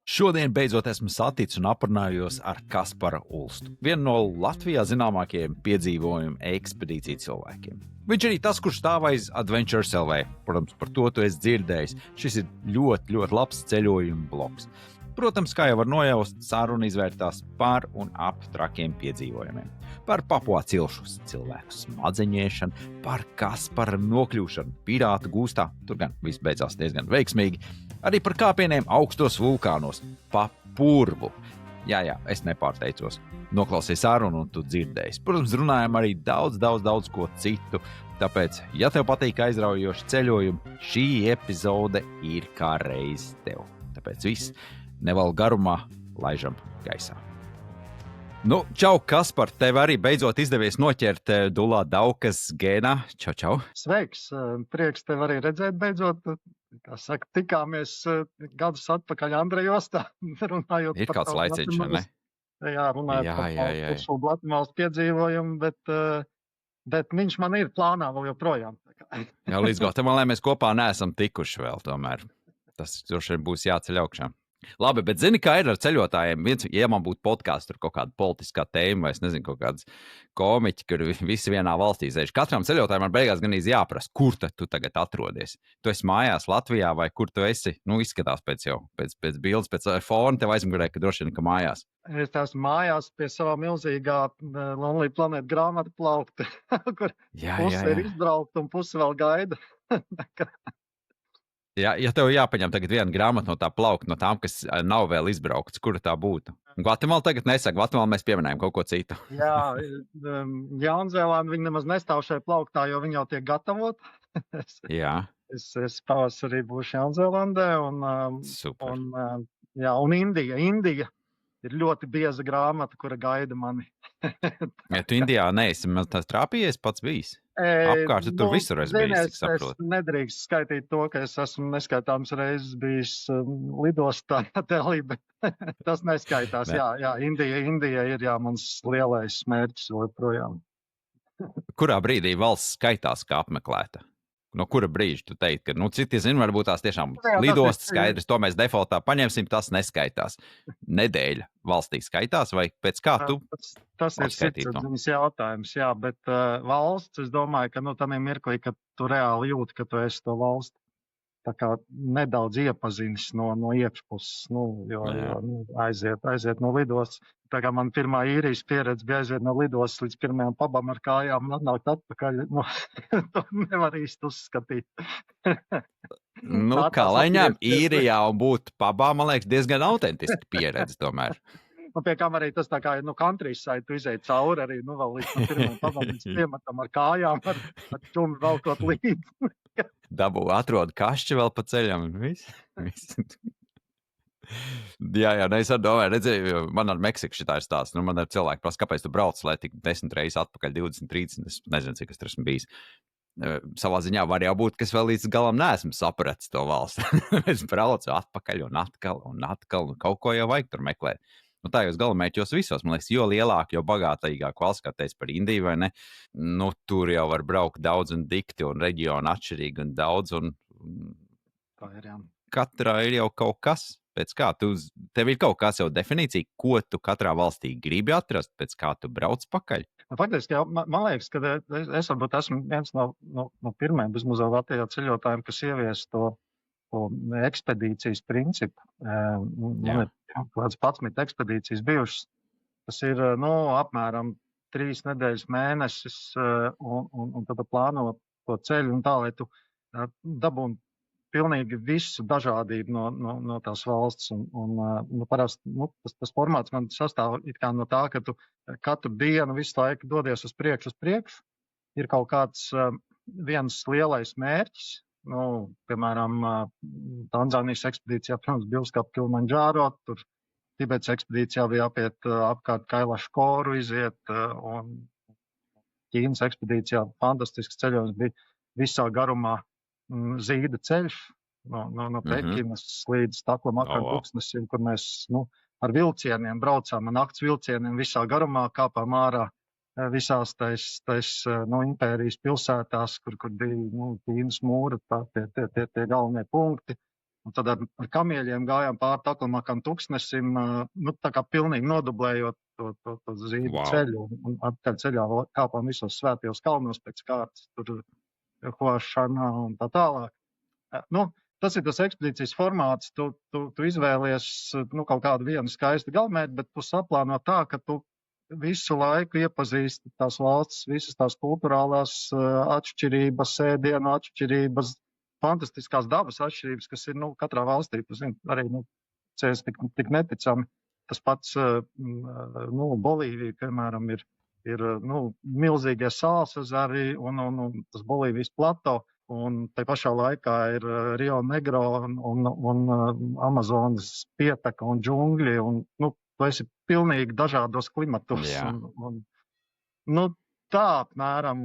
Šodien beidzot esmu saticis un aprunājos ar Kasparu Ulstu, vienu no Latvijā zināmākajiem piedzīvojumu ekspedīciju cilvēkiem. Viņš arī tas, kurš stāv aiz Adventures LV. Protams, par to tu esi dzirdējis. Šis ir ļoti, ļoti labs ceļojuma bloks. Protams, kā jau var nojaust, saruna izvērtās par un ap trakiem piedzīvojumiem. Par Papua cilšu cilvēku smadzeņēšanu, par Kaspara nokļūšanu pirātu gūstā. Tur gan viss beidzās diezgan veiksmīgi. Arī par kāpieniem augstos vulkānos, pa purvu. Jā, es nepārteicos. Noklausies sarunu un tu dzirdēsi. Protams, runājam arī daudz ko citu. Tāpēc, ja tev patīk aizraujoši ceļojumi, šī epizode ir kā reiz tev. Tāpēc viss nevēl garumā laižam gaisā. Nu, čau, Kaspar, tev arī beidzot izdevies noķert Dulā Daukas gēnā. Čau. Sveiks, prieks tev arī redzēt beidzot. Kā saka, tikāmies gadus atpakaļ Andreja ostā, runājot ir par kāds laiciņš, ne? Jā, runājot par kursu Latmāls piedzīvojumu, bet viņš man ir plānā vēl joprojām. Jā, līdz Gvatemalai mēs kopā neesam tikuši vēl tomēr. Tas droši vien būs jāceļ augšā. Labi, bet zini, kā ir ar ceļotājiem? Ja man būtu podkāsts, tur kaut kāda politiskā tēma, vai es nezinu, kaut kāds komiķi, kur visi vienā valstī sēž. Katram ceļotājiem man beigās gan jāprasa, kur tad tu tagad atrodies. Tu esi mājās Latvijā vai kur tu esi? Nu, izskatās pēc bildes, pēc fona tev aizmugurē, ka droši vien, ka mājās. Es esmu mājās pie savā milzīgā Lonely Planet grāmatu plaukta, kur puse ir izbraukta un puse vēl gaida. Ja tev jāpaņem tagad viena grāmata no tā plaukta, no tām, kas nav vēl izbraukts, kura tā būtu? Gvatemala tagad nesaka, Gvatemala mēs pieminējam kaut ko citu. Jā, Jaunzēlanda viņi nemaz nestāv šajā plauktā, jo viņi jau tiek gatavot. Jā. Es pavasarī būšu Jaunzēlandē un Indija. Indija ir ļoti bieza grāmata, kura gaida mani. Ja tu Indijā neesi, man tās trāpījies pats bijis. Apkārt, tur visur es biju, es saprotu. Es nedrīkst skaitīt to, ka es esmu neskaitāms reizes bijis lidostā Delī, bet tas neskaitās. Jā, Indija ir mans lielais mērķis joprojām. Kurā brīdī valsts skaitās kā apmeklēta? No kura brīža tu teiksi, ka, citi zina, varbūt tās tiešām lidostas skaidrs, to mēs defaultā paņemsim, tas neskaitās. Nedēļa valstī skaitās, vai pēc kā tu Tas ir sirdsapziņas jautājums, jā, bet valsts, es domāju, ka tādā mirklī, kad tu reāli jūti, ka tu esi to valsti tā kā nedaudz iepazinis no iekšpuses, aiziet no lidostas. Tā kā man pirmā īrijas pieredze bija aiziet no lidostas līdz pirmajām pabam ar kājām un atnākt atpakaļ, to nevar īsti uzskatīt. Kā lai ņem īrijā un būt pabā, man liekas, diezgan autentiski pieredze tomēr. Pie kam arī tas tā kā countryside, tu izēji cauri arī, vēl līdz pirmajām pabam, līdz piematam ar kājām, ar čumi velkot līdzi. Dabū atrod kašķi vēl pa ceļam un viss. Jā, es arī domāju, redzēju, man ar Meksiku šitā ir stāsts. Man ar cilvēku prasa, kāpēc tu brauc, lai tik 10 reizes atpakaļ 20, 30, es nezinu, cik es tur esmu bijis. Savā ziņā var jau būt, ka es vēl līdz galam neesmu sapratis to valsti. Es braucu atpakaļ un atkal, un kaut ko jau vajag tur meklēt. Tā jau galamērķos visos, man liekas, jo lielāk, jo bagātīgāk valsts, kā teica par Indiju, vai ne? Tur jau var braukt daudz un dikti, un reģioni atšķirīgi un daudz, un tā ir, jā. Katrā ir jau kaut kas, pēc kā tev ir kaut kas jau definīcija, ko tu katrā valstī gribi atrast, pēc kā tu brauc pakaļ? Faktiski, jā, man liekas, ka es varbūt esmu viens no pirmajiem bezmaz Latvijā ceļotājiem, kas ievies to ekspedīcijas principu. Man ir kāds 11 ekspedīcijas bijušas. Tas ir, apmēram 3 nedēļas mēnesis, un tad plāno to ceļu un tā, lai tu dabūni pilnīgi visu dažādību no tās valsts. Parasti, tas formāts man sastāv it kā no tā, ka tu katru dienu visu laiku dodies uz priekšu. Ir kaut kāds viens lielais mērķis. Piemēram, Tanzānijas ekspedīcijā, protams, bija uzkāpt Kilimandžāro, tur Tibetas ekspedīcijā bija apiet apkārt Kailašu koru iziet, un Ķīnas ekspedīcijā fantastisks ceļojums bija visā garumā zīda ceļš, no Pekinas līdz Taklamakan tūkstnesim, kur mēs ar vilcieniem braucām, nakts vilcieniem visā garumā, kāpām ārā visās impērijas pilsētās, kur bija Ķīnas mūra, tie galvenie punkti. Un tad ar kamieļiem gājām pāri Taklamākam tuksnesim, nu, tā kā pilnīgi nodublējot to zīdu ceļu. Un atpakaļ ceļā kāpām visos svētajos kalnos pēc kārtas, tur Hošanā un tā tālāk. Nu, tas ir tas ekspedīcijas formāts. Tu izvēlies kaut kādu vienu skaistu galamērķi, bet tu saplāno tā, ka tu visu laiku iepazīsti tās valsts, visas tās kulturālās atšķirības, ēdienu atšķirības, fantastiskās dabas atšķirības, kas ir katrā valstī. Tu zini, arī cēs tik neticami. Tas pats Bolīvija, piemēram, ir milzīgie sāls ezeri un tas Bolīvijas plato. Un tai pašā laikā ir Rio Negro un Amazonas pieteka un džungļi. Un, tu esi pilnīgi dažādos klimatos. Tā apmēram.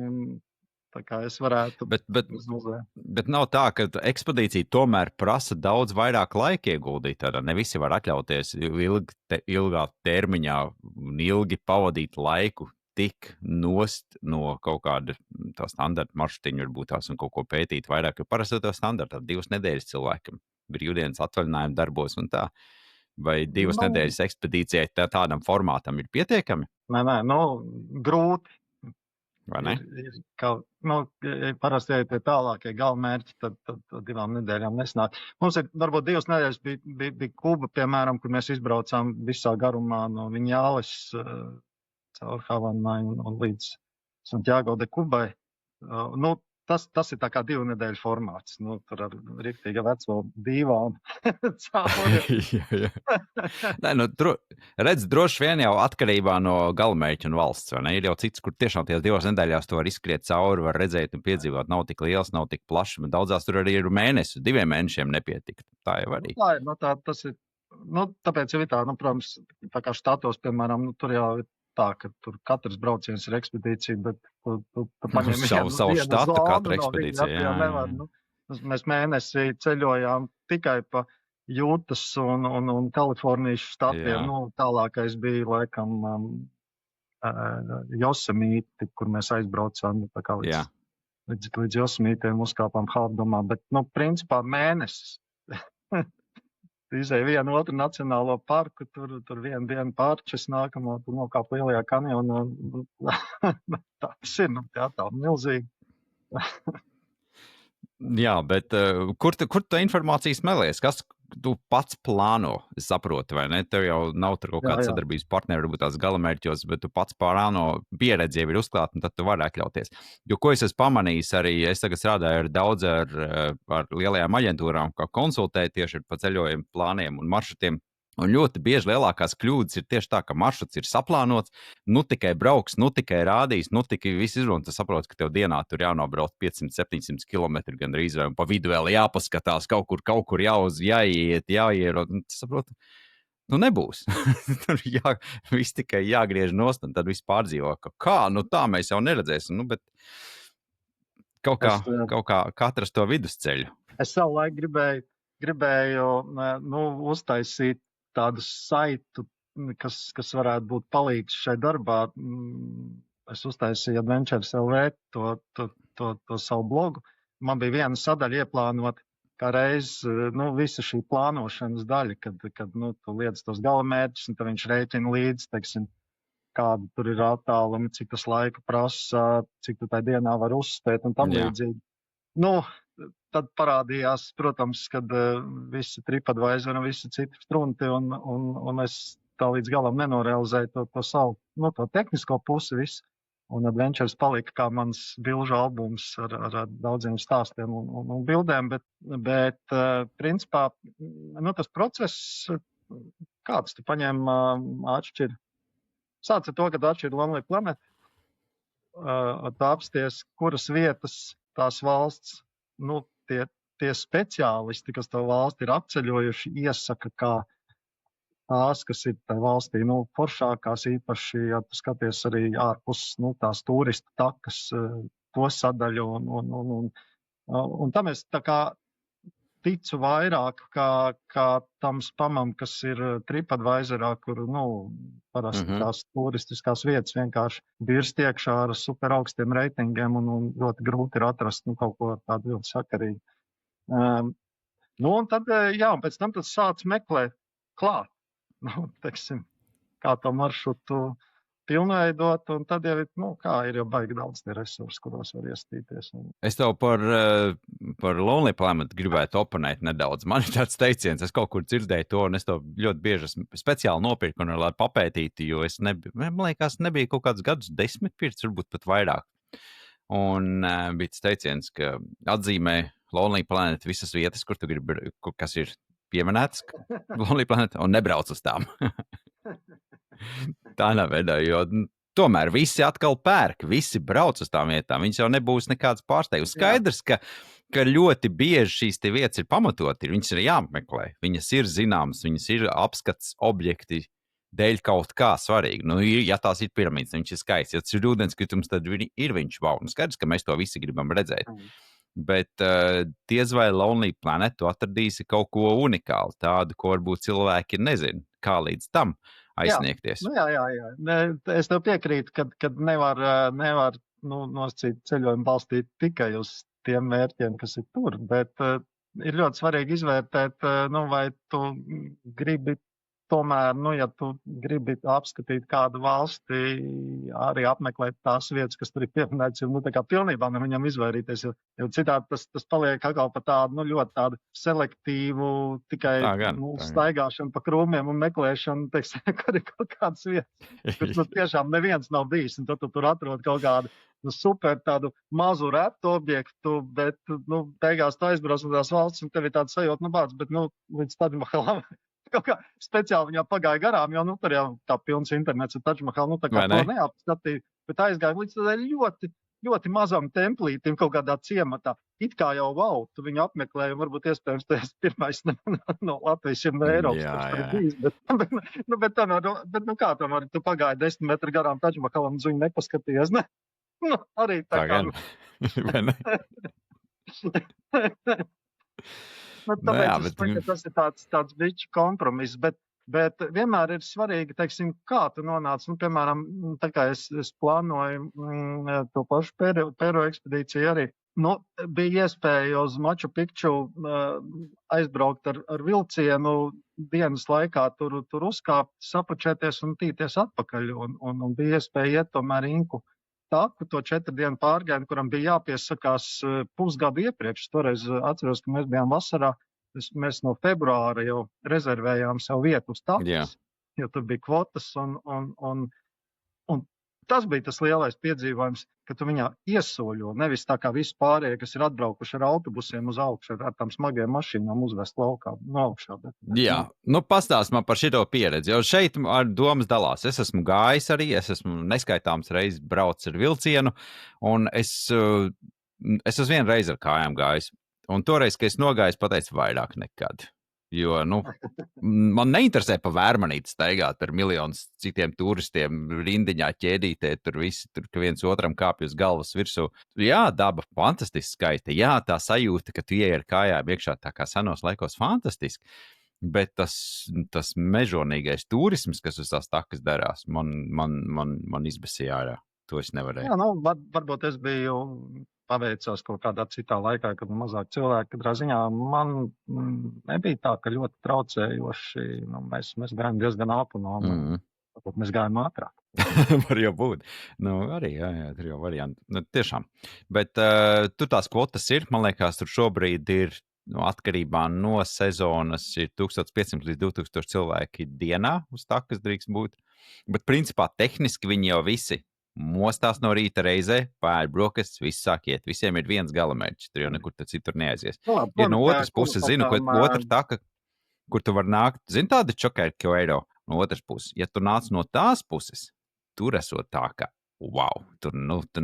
Tā kā es varētu. Bet nav tā, ka ekspedīcija tomēr prasa daudz vairāk laika ieguldīt. Tādā. Ne visi var atļauties ilgā termiņā un ilgi pavadīt laiku tik nost no kaut kāda tā standarta maršrutiņa, varbūt tās un kaut ko pētīt vairāk. Jo parasti to standarta 2 nedēļas cilvēkam. Brīvdienas atvaļinājumi darbos un tā. Vai 2 nedēļas ekspedīcijai tādam formātam ir pietiekami? Nē, grūti. Vai ne? Parasti, ja tie tālākie galamērķi, tad 2 nedēļām nesnāk. Mums ir varbūt 2 nedēļas bija Kuba, piemēram, kur mēs izbraucām visā garumā no Viņāles caur Havanai un līdz Santiago de Kubai. Tas ir tā kā 2 nedēļu formāts. Tur ar riktīga veco dīvānu cauri. Nē, redz, droši vien jau atkarībā no galamērķa un valsts. Ir jau cits, kur tiešām tajās 2 nedēļās to var izskriet cauri, var redzēt un piedzīvot. Nav tik liels, nav tik plašs, bet daudzās tur arī ir mēnesis, 2 mēnešiem nepietiktu. Tā jau arī. Tā ir, tas ir, tāpēc jau ir tā, protams, tā kā štatos, piemēram, tur jau ir tā, ka tur katrs brauciens ir ekspedīcija, bet tu paņem savu štatu katra ekspedīcija. Jā. Mēs mēnesi ceļojām tikai pa Jūtas un Kalifornijas štatiem. Tālākais bija laikam Josemīti, kur mēs aizbraucām līdz Josemītiem, uzkāpām Hārdomā, bet principā mēnesis. Izēja vienu otru nacionālo parku, tur vienu dienu pārčes, nākamo tur nokāp lielajā kanjonā. Tas ir, tā milzīgi. Jā, bet kur tu informācijas smelies? Kas tu pats plāno, es saprotu, vai ne? Tev jau nav tur kaut kāda sadarbības partneri, varbūt tās galamērķos, bet tu pats plāno, pieredzi jau ir uzklāt, un tad tu vari atļauties. Jo, ko es esmu pamanījis, arī es tagad strādāju daudz ar lielajām aģentūrām, kā konsultēt tieši par ceļojumu plāniem un maršrutiem. Un ļoti bieži lielākās kļūdas ir tieši tā, ka maršruts ir saplānots, tikai brauks, tikai rādīs, tikai viss izrunāt. Tu saproti, ka tev dienā tur jānobrauc 500-700 km gandrīz, vai pa vidu vēl jāpaskatās, kaut kur jāiet, jāierot. Tu saproti, nebūs. Tur viss tikai jāgriež nost, un tad viss pārdzīvo, ka tā mēs jau neredzēsim. Bet kaut kā katrs to vidusceļu. Es savu laiku gribēju uztaisīt tādu saitu, kas varētu būt palīgs šai darbā. Es uztaisīju Adventures LV to savu blogu. Man bija viena sadaļa ieplānot, kā reiz visa šī plānošanas daļa, kad tu liec tos galamērķus, un tad viņš rēķina līdzi, teiksim, kāda tur ir attālumi, cik tas laika prasa, cik tu tai dienā var uzspēt un tam līdzīgi. Tad parādījās, protams, kad visi TripAdvisor un visi citi strunti, un es tā līdz galam nenorealizēju to savu, to tehnisko pusi visu. Un Adventures palika kā mans bilžu albums ar daudziem stāstiem un bildēm, bet principā, tas process, kāds tu paņem atšķir. Sāc ar to, kad atšķir Lonely Planet, tā apsties, kuras vietas tās valsts, tie speciālisti, kas to valsti ir apceļojuši, iesaka, kā tās, kas ir tā valstī, foršākās īpaši, ja tu skaties arī ārpus, tās turistu takas, to sadaļu, un tam es tā kā ticu vairāk kā tam spamam, kas ir TripAdvisorā, kur, parasti tās turistiskās vietas vienkārši birst iekšā ar super augstiem reitingiem un ļoti grūti ir atrast kaut ko tādu ļoti sakarīgu. Nu, un tad, jā, un pēc tam tas sāc meklēt klāt, nu, teiksim, kā to maršrutu pilnveidot, un tad jau, ir jau baigi daudz tie resursi, kuros var iestīties. Es tev par Lonely Planet gribētu oponēt nedaudz. Man ir tāds teiciens, es kaut kur dzirdēju to, un es to ļoti bieži speciāli nopirku, lai papētītu, jo es man liekas, nebija kaut kāds gadus 10 pirts, varbūt pat vairāk. Un bija tas teiciens, ka atzīmē Lonely Planet visas vietas, kur tu gribi, kas ir pieminētas Lonely Planet, un nebrauc uz tām. Tā nav veidā, jo tomēr visi atkal pērk, visi brauc uz tām vietām. Viņas jau nebūs nekāds pārsteigums. Skaidrs, ka ļoti bieži šīs vietas ir pamatot, viņas ir jāapmeklē, viņas ir zināmas, viņas ir apskats objekti dēļ kaut kā svarīgi. Nu, ja tās ir piramīdas, viņš ir skaists. Ja tas ir ūdenskritums, tad ir viņš wow. Nu, skaidrs, ka mēs to visi gribam redzēt. Bet diez vai Lonely Planet tu atradīsi kaut ko unikālu, tādu, ko varbūt cilvēki nezina, kā līdz tam aizsniegties. Jā. Es tev piekrītu, ka nevar nosacīt ceļojumu balstīt tikai uz tiem mērķiem, kas ir tur, bet ir ļoti svarīgi izvērtēt, vai tu gribi tomēr, ja tu gribi apskatīt kādu valsti, arī apmeklēt tās vietas, kas tur ir pieminētas, tā kā pilnībā no viņam izvairīties, jo citādi tas paliek atkal par tādu, ļoti tādu selektīvu, tikai staigāšanu pa krūmiem un meklēšanu, teiksim, kur ir kaut kādas vietas, kur tiešām neviens nav bijis, un tad tu tur atrod kaut kādu super tādu mazu retu objektu, bet, beigās tu aizbrauc no tās valsts, un tev ir tāda sajūta, bāc, bet, līdz Tadžmahalam kaut kā speciāli viņā pagāja garām, jo, tur jau tā pilns internets ir Tadžmahal, tā kā to neapskatīja, bet aizgāja līdz tādai ļoti, ļoti mazam templītim kaut kādā ciematā. It kā jau, tu viņu apmeklēji, un varbūt iespējams tas pirmais no Latvijas Eiropas, kurš ir bijis, bet kā tomēr, tu pagāji 10 metru garām Tadžmahalam, un viņu nepaskatījies, ne? Arī tā kā. Tas ir tāds bišķi kompromiss, bet vienmēr ir svarīgi, teiksim, kā tu nonāc, piemēram, tā kā es plānoju to pašu Peru ekspedīciju arī, bija iespēja uz Machu Picchu aizbraukt ar vilcienu dienas laikā, tur uzkāpt, sapučēties un tīties atpakaļ, un bija iespēja iet tomēr Inku taku, to 4 dienu pārgājienu, kuram bija jāpiesakās pusgadu iepriekš. Toreiz atceros, ka mēs bijām vasarā, mēs no februāra jau rezervējām sev vietu uz takas, jo tur bija kvotas, un tas bija tas lielais piedzīvojums, ka tu viņā iesoļo, nevis tā kā visi pārējie, kas ir atbraukuši ar autobusiem uz augšu, ar tām smagajām mašīnām uzvest laukā no augšā. Jā, pastāst man par šito pieredzi, jo šeit ar domas dalās. Es esmu gājis arī, es esmu neskaitāms reizes braucis ar vilcienu, un es esmu vienu reizi ar kājām gājis. Un toreiz, kad es nogāju, pateicu vairāk nekad. Jo, man neinteresē pa Vērmanīti staigāt ar miljonus citiem turistiem, rindiņā ķēdītē, tur visi, ka viens otram kāpj uz galvas virsū. Jā, daba fantastiski skaita, jā, tā sajūta, ka tu ieej ar kājām iekšā tā kā senos laikos fantastiski, bet tas mežonīgais turisms, kas uz tās takas darās, man izbesīja ārā. To es nevarēju. Jā, varbūt es biju paveicos kaut kādā citā laikā, kad mazāk cilvēki, katrā ziņā man nebija tā, ka ļoti traucējoši, mēs gājām diezgan autonomi, varbūt mēs gājām ātrāk. Var jau būt. Arī, jā, tur jau varianti. Tiešām. Bet tur tās kvotas ir, man liekas, tur šobrīd ir atkarībā no sezonas ir 1500 līdz 2000 cilvēki dienā uz takas drīkst būt. Bet principā tehniski viņi jau visi mostās no rīta reizē, pāri brokastis, viss sāk iet. Visiem ir viens galamērķis, tur jau nekur citur neaizies. Ja no otras puses zinu, ka otra taka, kur tu var nākt, zini tāda čokērki eiro no otras puses. Ja tu nāc no tās puses, tur esot tā, ka wow, tur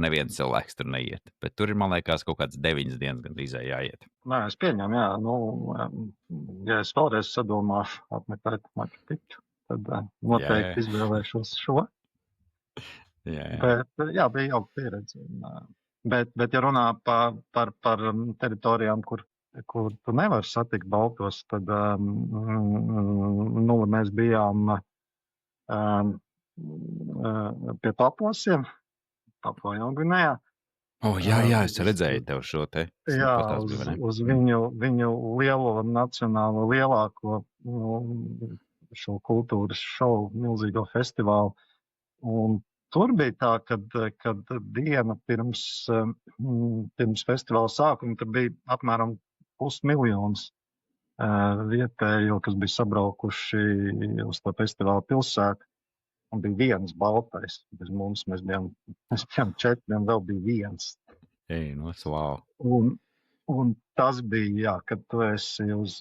neviens cilvēks tur neiet. Bet tur ir, man liekas, kaut kāds 9 dienas gan drīzē jāiet. Nē, es pieņemu, jā. Ja es vēlreiz sadomāšu apmeklēt Machu Picchu, tad noteikti izvēlēšos šo. Bet, bija jau pieredze. Bet, ja runā par teritorijām, kur tu nevar satikt baltos, tad mēs bijām pie Papuasiem, Papua Jaungvinejā, Jā, es redzēju tev šo te. Jā, Fotās bija, vai ne? uz viņu lielo nacionālo lielāko šo kultūras šovu, milzīgo festivālu. Un tur bija tā, kad diena pirms festivāla sākuma tur bija apmēram 500,000 vietējo, kas bija sabraukuši uz to festivāla pilsētu. Un bija viens baltais. Bez mums mēs bijām 4, un vēl bija viens. Wow. Un tas bija, jā, kad tu esi uz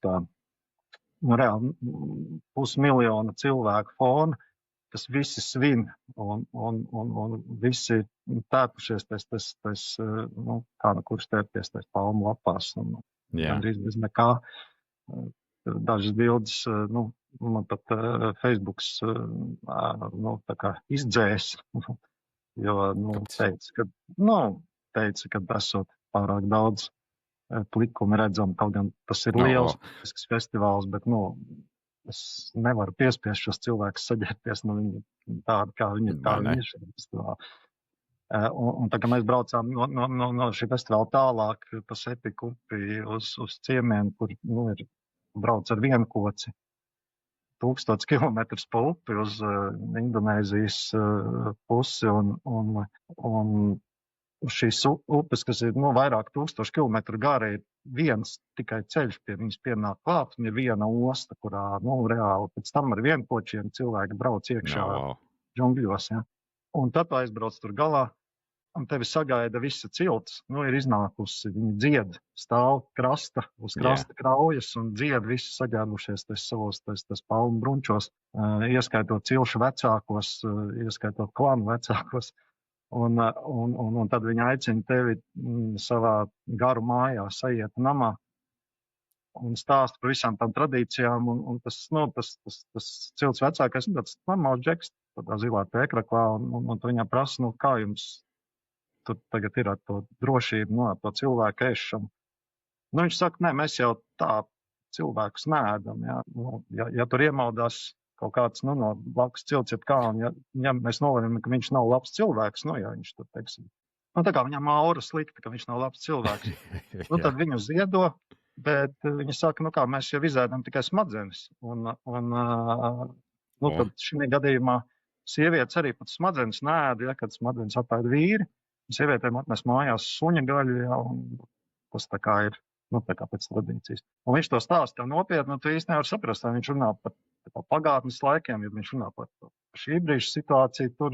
tā, reāli 500,000 cilvēku fona, kas visi svin, un visi tēpušies kā no kurš tērpies tais palmu lapās, un gandrīz bez nekā. Dažas bildes, man pat Facebooks tā kā izdzēs, jo teica, ka esot pārāk daudz plikumi redzam, kaut gan tas ir liels festivāls, bet es nevaru piespiest šos cilvēkus saģērbties tādi, kā viņi ir šajā festivālā. Un tā kā mēs braucām no šī festivāla tālāk pa Sepiku upi uz ciemienu, kur ir brauc ar vienkoci 1000 kilometrus pa upi uz Indonēzijas pusi, un šīs upes, kas ir vairāk 1000 kilometru gari, ir viens tikai ceļš pie viņas pienāk klāt, un ir viena osta, kurā reāli pēc tam ar vienkočiem cilvēki brauc iekšā džungļos. Ja? Un tad aizbrauc tur galā, un tevi sagaida visa cilts, ir iznākusi, viņi dzied, stāv krasta, uz krasta kraujas, un dzied visi saģērbušies savos palmu brunčos, ieskaitot cilšu vecākos, ieskaitot klanu vecākos. Un tad viņi aicina tevi savā garu mājā sajiet namā un stāst par visām tām tradīcijām. Un tas cilts vecākais, tāds normāls džeks, tādā zilā tēkraklā, un viņam prasa, kā jums tur tagad ir ar to drošību, ar to cilvēku ēšanu. Viņš saka, nē, mēs jau tā cilvēkus neēdam. Ja tur iemaudās kaut kāds no blakus cilts, un ja mēs nolemjam, ka viņš nav labs cilvēks, ja viņš tur, teiksim, tā kā viņam aura slikta, ka viņš nav labs cilvēks, tad viņu ziedo, bet viņi saka, kā mēs jau izēdam tikai smadzenes. Tad šī gadījumā sievietes arī pat smadzenes neēda, kad smadzenes apēd vīri. Sievietēm atnes mājās suņa gaļu, un tas tā kā ir, tā kā pēc tradīcijas. Un viņš to stāsta nopietni, tu īsti nevar saprast, vai viņš runā par pagātnes laikiem, ja viņš runā par šī brīža situāciju, tur,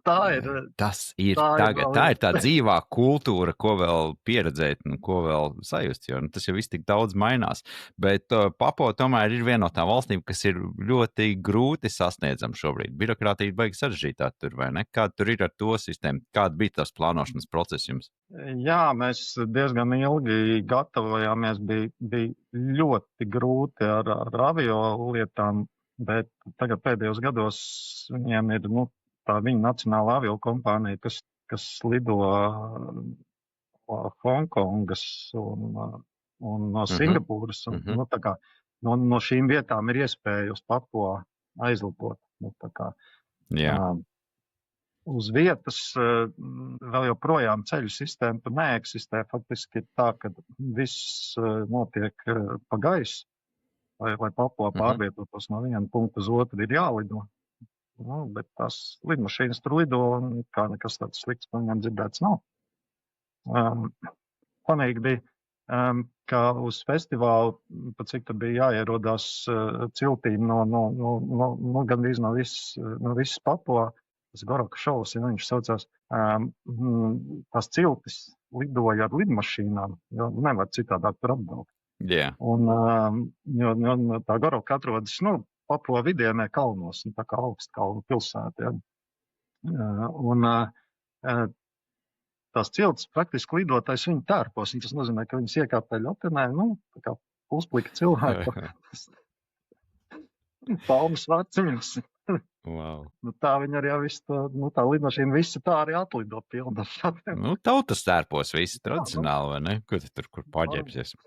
tā ir. Tas ir tagad. Tā ir tā dzīvā kultūra, ko vēl pieredzēt, ko vēl sajust, jo tas jau viss tik daudz mainās. Bet Papua tomēr ir viena no tām valstīm, kas ir ļoti grūti sasniedzama šobrīd. Birokrātija baigi sarežģītā tur, vai ne? Kāda tur ir ar to sistēmu? Kāda bija tas plānošanas process jums? Jā, mēs diezgan ilgi gatavojāmies, bija ļoti grūti ar avio lietām, bet tagad pēdējos gados viņiem ir, tā viņa nacionāla aviokompānija, kas lido Hongkongas un no Singapūras. Tā kā no šīm vietām ir iespēja uz Papua aizlidot. Uz vietas vēl joprojām ceļu sistēma tur neeksistē. Faktiski ir tā, ka viss notiek pa gaisu, lai Papua pārvietotos no viena punkta uz otru, ir jālido. Bet tās lidmašīnas tur lido, un kā nekas tāds slikts par viņiem dzirdēts nav. Panīgi bija, ka uz festivālu, pat cik tur bija jāierodās ciltīm no gandrīz no visas Papua, tas Goroka šovs, ja viņš saucās, tās ciltis lidoja ar lidmašīnām, jo nevar citādāk tur apbraukt. Jo tā Goroka atrodas, Papua vidienē kalnos, tā kā augstkalnu pilsēta. Tās ciltis praktiski lidotais viņu tērpos, un tas nozīmē, ka viņas iekāpē ļotenē, tā kā pusplika cilvēku. Palmas vaciņus. Wow. Tā viņa arī tā lidmašīna visi tā arī atlido pilna. Tautas tērpos visi tradicionāli, vai ne? Kur paģēpsies?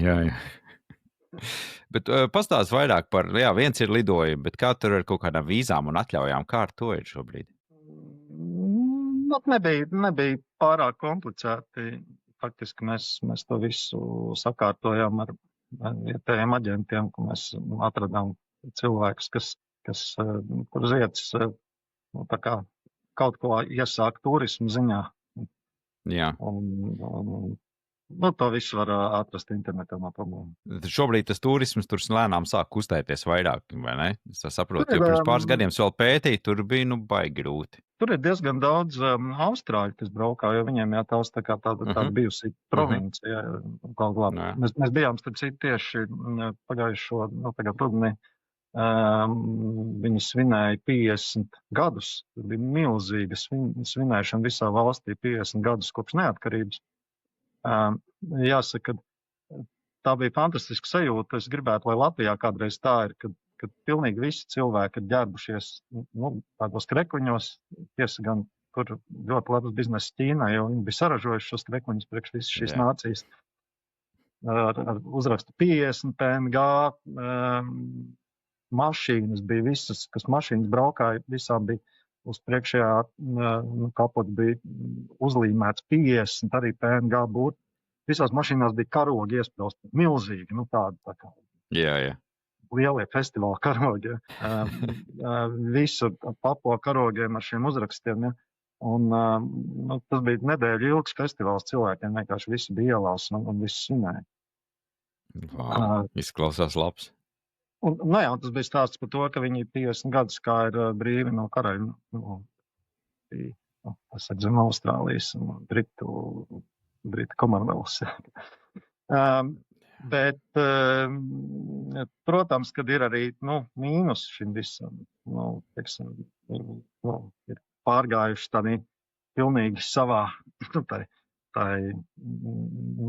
Jā. Bet pastāst vairāk par, viens ir lidojumi, bet kā tur ar kaut kādām vīzām un atļaujām, kā ar to ir šobrīd? Nebija pārāk komplicēti. Faktiski mēs to visu sakārtojām ar vietējiem aģentiem, ka mēs atradām cilvēkus, kas kur uz vietas tā kā kaut ko iesāk turismu ziņā. Jā. To visu var atrast internetā, nav problēma. Šobrīd tas turisms tur lēnām sāk kustēties vairāk, vai ne? Es saprotu, jo pirms pāris gadiem vēl pētīja, tur bija baigi grūti. Tur ir diezgan daudz austrāļu, kas braukā, jo viņiem jātās tā kā tāda bijusi provincija. Mēs bijām, starp citu, tieši pagājušo, tagad rudenī, viņi svinēja 50 gadus. Tur bija milzīga svinēšana visā valstī, 50 gadus kopš neatkarības. Jāsaka, tā bija fantastiska sajūta. Es gribētu, lai Latvijā kādreiz tā ir, kad pilnīgi visi cilvēki ir ģērbušies tādos krekliņos. Tiesa gan tur ļoti labs bizness Ķīnā, jo viņi bija saražojuši šos krekliņus priekš visas šīs nācijas. Ar uzrakstu 50 PNG, mašīnas bija visas, kas mašīnas braukāja, visām bija uz priekšējā kapotu bija uzlīmēts 50, arī PNG būtu. Visās mašīnās bija karogi iesprausti, milzīgi, tādi tā kā. Jā. Lielie festivāla karogi. Visu papo karogiem ar šiem uzrakstiem. Ja. Un tas bija nedēļu ilgs festivāls cilvēkiem, vienkārši visi bija ielās un visi svinēja. Izklausās labs. Tas bija stāsts par to, ka viņi 50 gadus kā ir brīvi no kara. Tas ir zem Austrālijas un Britu Commonwealth. Bet, protams, kad ir arī mīnus šim visam, ir pārgājuši tādā pilnīgi savā,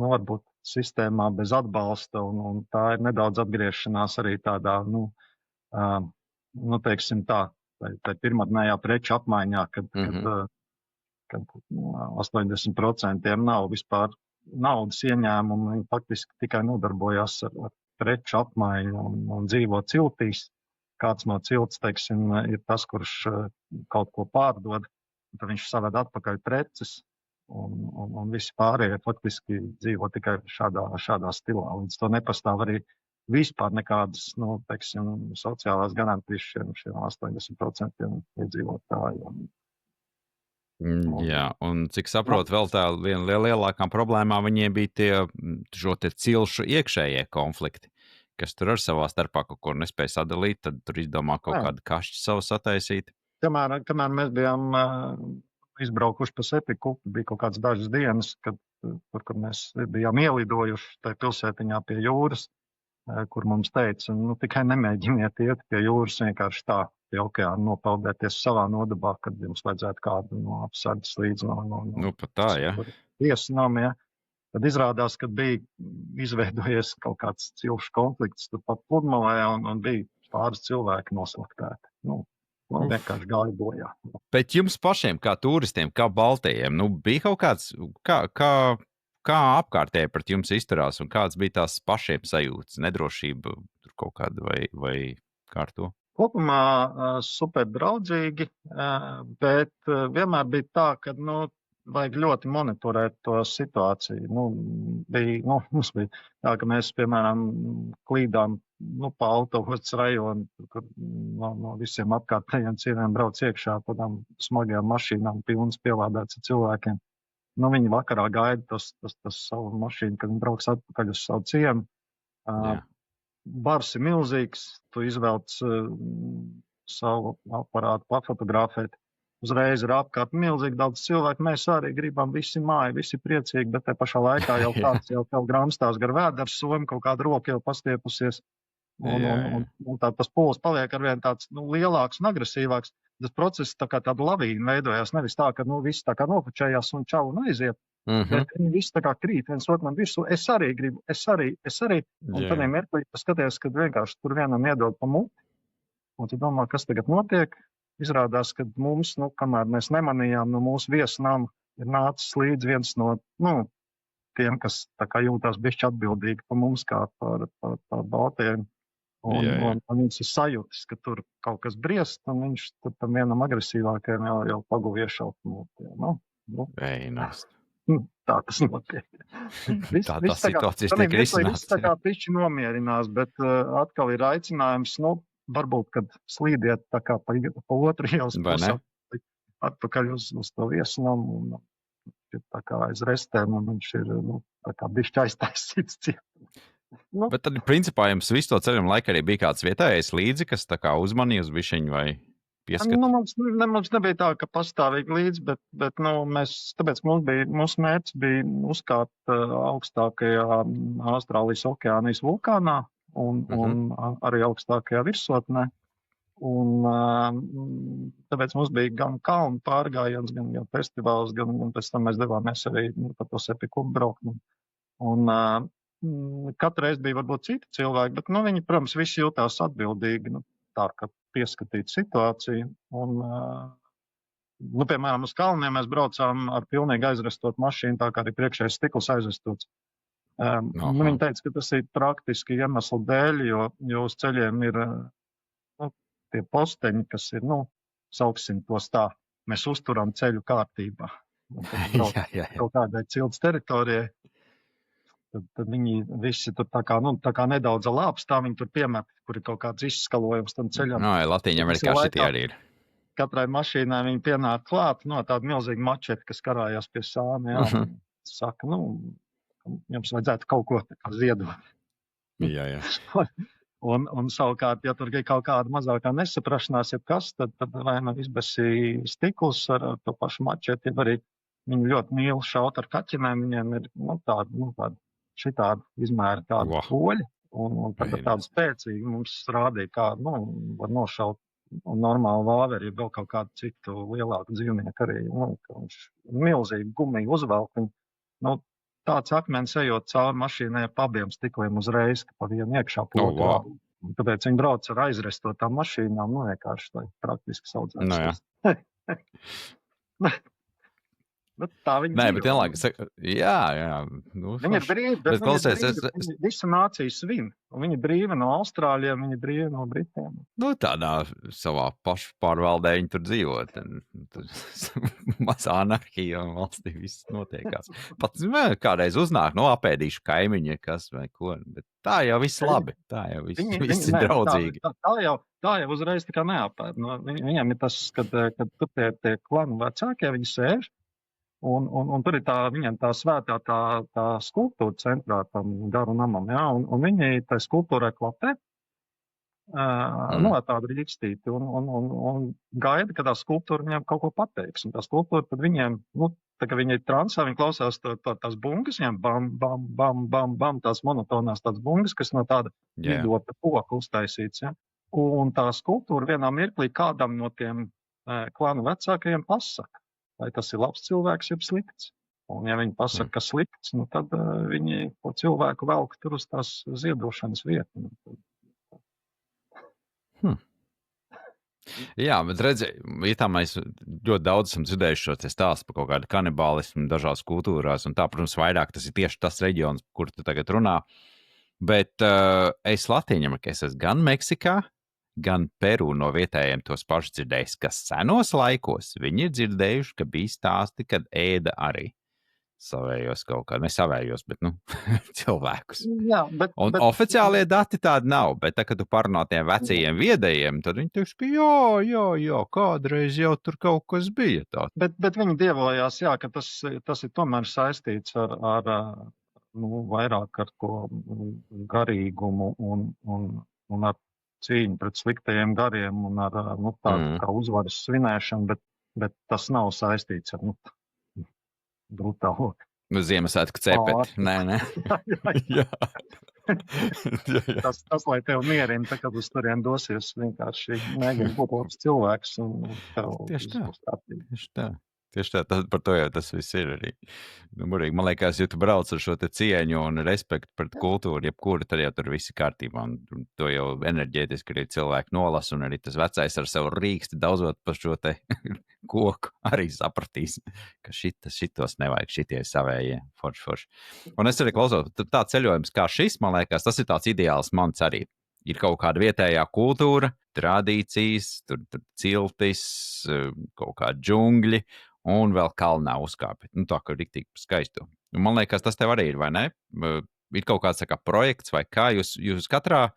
varbūt sistēmā bez atbalsta, un tā ir nedaudz atgriešanās arī tādā, teiksim tā, tā pirmatnējā preču apmaiņā, kad 80% nav vispār naudas ieņēmumu, viņi faktiski tikai nodarbojās ar preču apmaiņu un dzīvo ciltīs. Kāds no cilts, teiksim, ir tas, kurš kaut ko pārdod, tad viņš saved atpakaļ preces, un visi pārējie faktiski dzīvo tikai šādā stilā. Līdz to nepastāv arī vispār nekādas, teiksim, sociālās garantijas šiem 80% iedzīvotājiem. Jā, un cik saprotu, vēl tā viena lielākām problēmām viņiem bija šo cilšu iekšējie konflikti, kas tur ar savā starpā kaut ko nespēja sadalīt, tad tur izdomā kaut kādu kašķi savu sataisīt. Kamēr mēs bijām izbraukuši pa Sepiku, bija kaut kādas dažas dienas, kad mēs bijām ielidojuši tajā pilsētiņā pie jūras, kur mums teica, tikai nemēģiniet iet pie jūras vienkārši tā, pie okeāna nopeldēties savā nodabā, kad jums vajadzētu kādu apsardzes līdzi pat tā, ja. Viesinām, ja. Tad izrādās, ka bija izveidojies kaut kāds cilšu konflikts tur pat pludmalē un bija pāris cilvēki noslaktēti. Vienkārši gāja bojā. Bet jums pašiem, kā turistiem, kā baltējiem, bija kaut kāds, kā apkārtēji pret jums izturās un kāds bija tās pašiem sajūtas, nedrošība tur kaut kāda vai kā ar to? Kopumā super draudzīgi, bet vienmēr bija tā, ka vajag ļoti monitorēt to situāciju. Mums bija tā, ka mēs, piemēram, klīdām pa autostas rajonu, kur no visiem apkārtējiem ciemiem brauc iekšā tādām smagajām mašīnām, pilnas pielādēts ar cilvēkiem. Viņi vakarā gaida tas savu mašīnu, kad viņi brauks atpakaļ uz savu ciemu. Bars ir milzīgs, tu izvelc savu aparātu pafotografēt. Uzreiz ir apkārt milzīgi daudz cilvēku. Mēs arī gribam, visi māja, visi priecīgi, bet te pašā laikā jau kāds jau gramstās gar vēders somu, kaut kāda roka jau pastiepusies. Un tas pūles paliek arvien tāds lielāks un agresīvāks. Tas process tā kā tāda lavīna veidojās, nevis tā, ka visi tā kā nopučējās un čau un aiziet. Bet viņi visi tā kā krīt viens otram virsū. Es arī gribu, es arī. Un tad mirklī paskaties, kad vienkārši tur vienam iedod pa muti. Un tu domā, kas tagad notiek? Izrādās, ka mums, kamēr mēs nemanījām, mūsu viesnām ir nācis līdz viens no tiem, kas tā kā jūtās bišķi atbildīgi pa mums kā par baltiem. Un viņš ir sajūtis, ka tur kaut kas briest, un viņš tam vienam agresīvākajam jau paguva iešaut mutē. Tā tas notiek. Tā situācijas tiek risināts. Viss tā kā pišķi nomierinās, bet atkal ir aicinājums, varbūt, kad slīdiet tā kā pa otru ielas pusē, atpakaļ uz to viesunamu, un tā kā aiz restēm, un viņš ir, tā kā bišķi aiztaisīts ciet. Bet tad, principā, jums visu to ceļam laikā arī bija kāds vietējais līdzi, kas tā kā uzmanīja uz bišķiņu vai pieskat? Mums nebija tā, ka pastāvīgi līdzi, bet tāpēc mūsu mērķis bija uzkāpt augstākajā Austrālijas okeānijas vulkānā un arī augstākajā virsotnē. Un tāpēc mums bija gan kalnu pārgājiens, gan festivāls, gan pēc tam mēs devāmies arī pa to Sepikupu braukt. Un katru reizi bija varbūt citi cilvēki, bet viņi, protams, visi jūtās atbildīgi, tā kā pieskatīt situāciju. Un, piemēram, uz kalniem mēs braucām ar pilnīgi aizrestot mašīnu, tā kā arī priekšējais stikls aizrestots. Viņi teica, ka tas ir praktiski iemeslu dēļ, jo uz ceļiem ir tie posteņi, kas ir, sauksim tos tā, mēs uzturam ceļu kārtībā. Kaut kādai cilts teritorijai. Tad viņi visi tur tā kā nedaudz lāpstā, viņi tur piemet, kur ir kaut kāds izskalojums tam ceļam. Latīņa Amerikā šitie arī ir. Katrai mašīnai viņi pienāk klāt, tāda milzīga mačeta, kas karājās pie sāna, jā. Saka, jums vajadzētu kaut ko tā kā ziedot. Jā. Un savukārt, ja tur ir kaut kāda mazākā nesaprašanās, tad vai izbesī stiklus ar to pašu mačeti, ja arī viņi ļoti mīl šaut ar kaķinēm, viņiem ir tāda šitāda izmēra tāda poļi, un tad tāda spēcīga mums rādīja, kā, var nošaut normālu vāveri, ja vēl kaut kādu citu lielāku dzīvnieku arī, ka viņš milzīgi gumiju uzvelk, un, tāds akmens ejot cauri mašīnai pa abiem stikliem uzreiz, ka pa vienu iekšā plotā. Tāpēc viņi brauc ar aizrestotām mašīnām, vienkārši tā praktiski saudzēs. Tā viņi Nē, bet vienlaikus, jā. Viņi ir brīvi, bet visa nācija svin. Viņi brīvi no Austrāļiem, viņi brīvi no Britiem. Tādā savā pašu pārvaldē viņi tur dzīvot. Tur mazā anarhija un valstī viss notiekās. Pat kādreiz uznāk, apēdīšu kaimiņu, kas vai ko. Bet tā jau viss labi. Tā jau viss ir draudzīgi. Tā jau uzreiz tā kā neapēd. Viņiem ir tas, kad tur tie klanu vecākie, viņi sēž. Un tur ir viņam tā svētā tā skulptūra centrā tam garu namam, jā, un viņi tā skulptūrai klapē, tāda rīkstīti, un gaida, ka tā skulptūra viņam kaut ko pateiks, un tā skulptūra tad viņiem, tā kā viņi ir transā, viņi klausās tās bungas, viņam bam, bam, bam, bam, bam, tās monotonās tādas bungas, kas no tāda vidota koka uztaisīts, jā, un tā skulptūra vienā mirklī kādam no tiem klanu vecākajiem pasaka. Vai tas ir labs cilvēks, jeb slikts. Un ja viņi pasaka, ka slikts, tad viņi po cilvēku velk tur uz tās ziedošanas vietu. Jā, bet redzi, tā mēs ļoti daudz esam dzirdējuši šo stāstu par kaut kādu kanibālismu dažās kultūrās, un tā, protams, vairāk tas ir tieši tas reģions, kur tu tagad runā. Bet es Latīņamerikā esmu gan Meksikā, gan Peru no vietējiem tos pašus dzirdējis, kas senos laikos viņi ir dzirdējuši, ka bija stāsti, kad ēda arī savējos kaut kā, ne savējos, bet, cilvēkus. Jā, un oficiālie dati tādi nav, bet tā, kad tu parunā tiem vecajiem viedējiem, tad viņi teiks, ka jā, kādreiz jau tur kaut kas bija tā. Bet viņi dievojās, jā, ka tas ir tomēr saistīts ar vairāk ar to garīgumu un ar cīņu pret sliktajiem gariem un ar tādu kā uzvaras svinēšanu, bet tas nav saistīts ar brutālo. Ziemassvētku cepeti. Nē. Jā. Tas, lai tev mierina, tā, kad uz turien dosies, vienkārši mēģina būt labs cilvēks un tev Tieši tā. Par to jau tas viss ir arī. Man liekas, ja tu brauc ar šo te cieņu un respektu pret kultūru, jebkuru, tad jau tur viss ir kārtībā. Un to jau enerģētiski arī cilvēki nolasa, un arī tas vecais ar savu rīksti daudzot par šo te koku arī sapratīs, ka šitos nevajag, šitie savējie, forši. Un es arī klausos, tā ceļojums kā šis, man liekas, tas ir tāds ideāls mans arī. ir kaut kāda vietējā kultūra, tradīcijas, tur ciltis, kaut kādi džungļi un vēl kalnā uzkāpj. Nu, tā kā riktīgi skaistu. Un man liekas, tas tev arī ir, vai ne? Ir kaut kāds projekts vai kā jūs katrā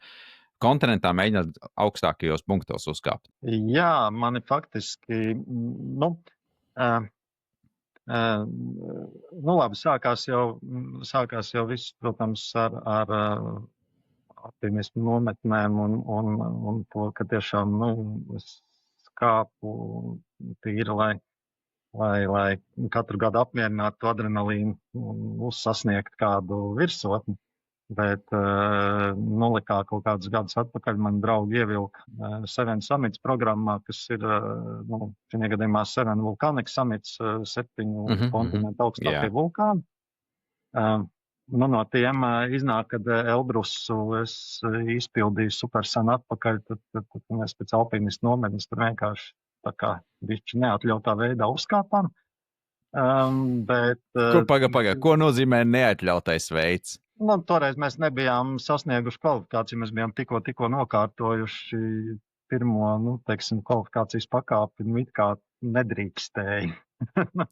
kontinentā mēģināt augstākajos punktos uzkāpt? Jā, mani faktiski, nu, labi, sākās jau viss, protams, ar optimismu nometnēm un to, ka tiešām, es kāpu tīri, lai katru gadu apmierinātu adrenalīnu un sasniegt kādu virsotni. Bet nolikā kaut kādus gadus atpakaļ man draugi ievilka Seven Summits programmā, kas ir, šajā gadījumā Seven Volcanic Summits, 7 kontinentu augstākie vulkāni. No tiem iznāk, kad Elbrusu es izpildīju super sen atpakaļ, tad mēs pēc alpīnistu nometnes tur vienkārši tā kā bišķi neatļautā veidā uzkāpām. Paga, ko nozīmē neatļautais veids? Toreiz mēs nebijām sasnieguši kvalifikāciju, mēs bijām tikko nokārtojuši pirmo, kvalifikācijas pakāpi, it kā nedrīkstēja.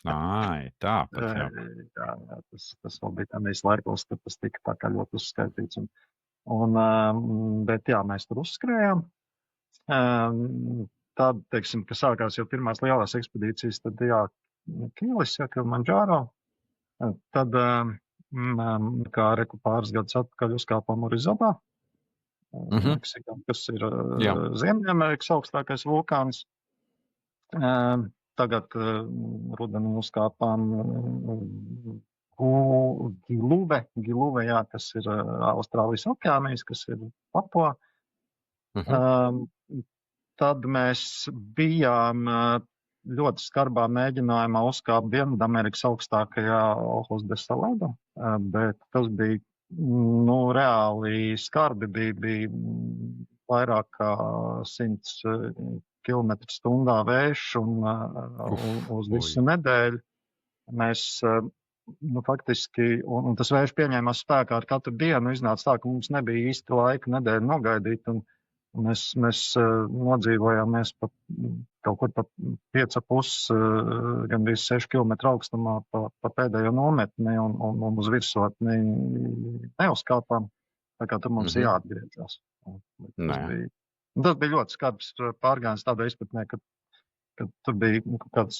Tāpat, jā. Jā, tas vēl bija tādīs laikos, kad tas tika tā kā ļoti uzskaitīts. Bet jā, mēs tur uzskrējām. Tad, kad sākās jau pirmās lielās ekspedīcijas, tad jā, Kīlis, Kilimanjaro. Tad, kā reku pāris gadus atpakaļ uzkāpām Orizabā, Meksikā, kas ir Ziemeļamerikas augstākais vulkāns. Tagad rudenī uzkāpām Giluve, jā, kas ir Austrālijas okeānijas, kas ir Papua. Tad mēs bijām ļoti skarbā mēģinājumā uzkāpt Dienvidamerikas augstākajā Ojos de Salado, bet tas bija, reāli skarbi, bija vairāk kā 100 km/h vējš un uz visu nedēļu. Mēs, faktiski, un tas vējš pieņēmās spēkā ar katru dienu, iznāca tā, ka mums nebija īsti laika nedēļu nogaidīt, un mēs nodzīvojāmies kaut kur pa 5,5, gandrīz 6 km augstumā pa pēdējo nometni un uz virsotni neuzkāpām. Tā kā tur mums jāatgriežas. Tas bija ļoti skarbs pārgājiens tādā izpratnē, ka tur bija kāds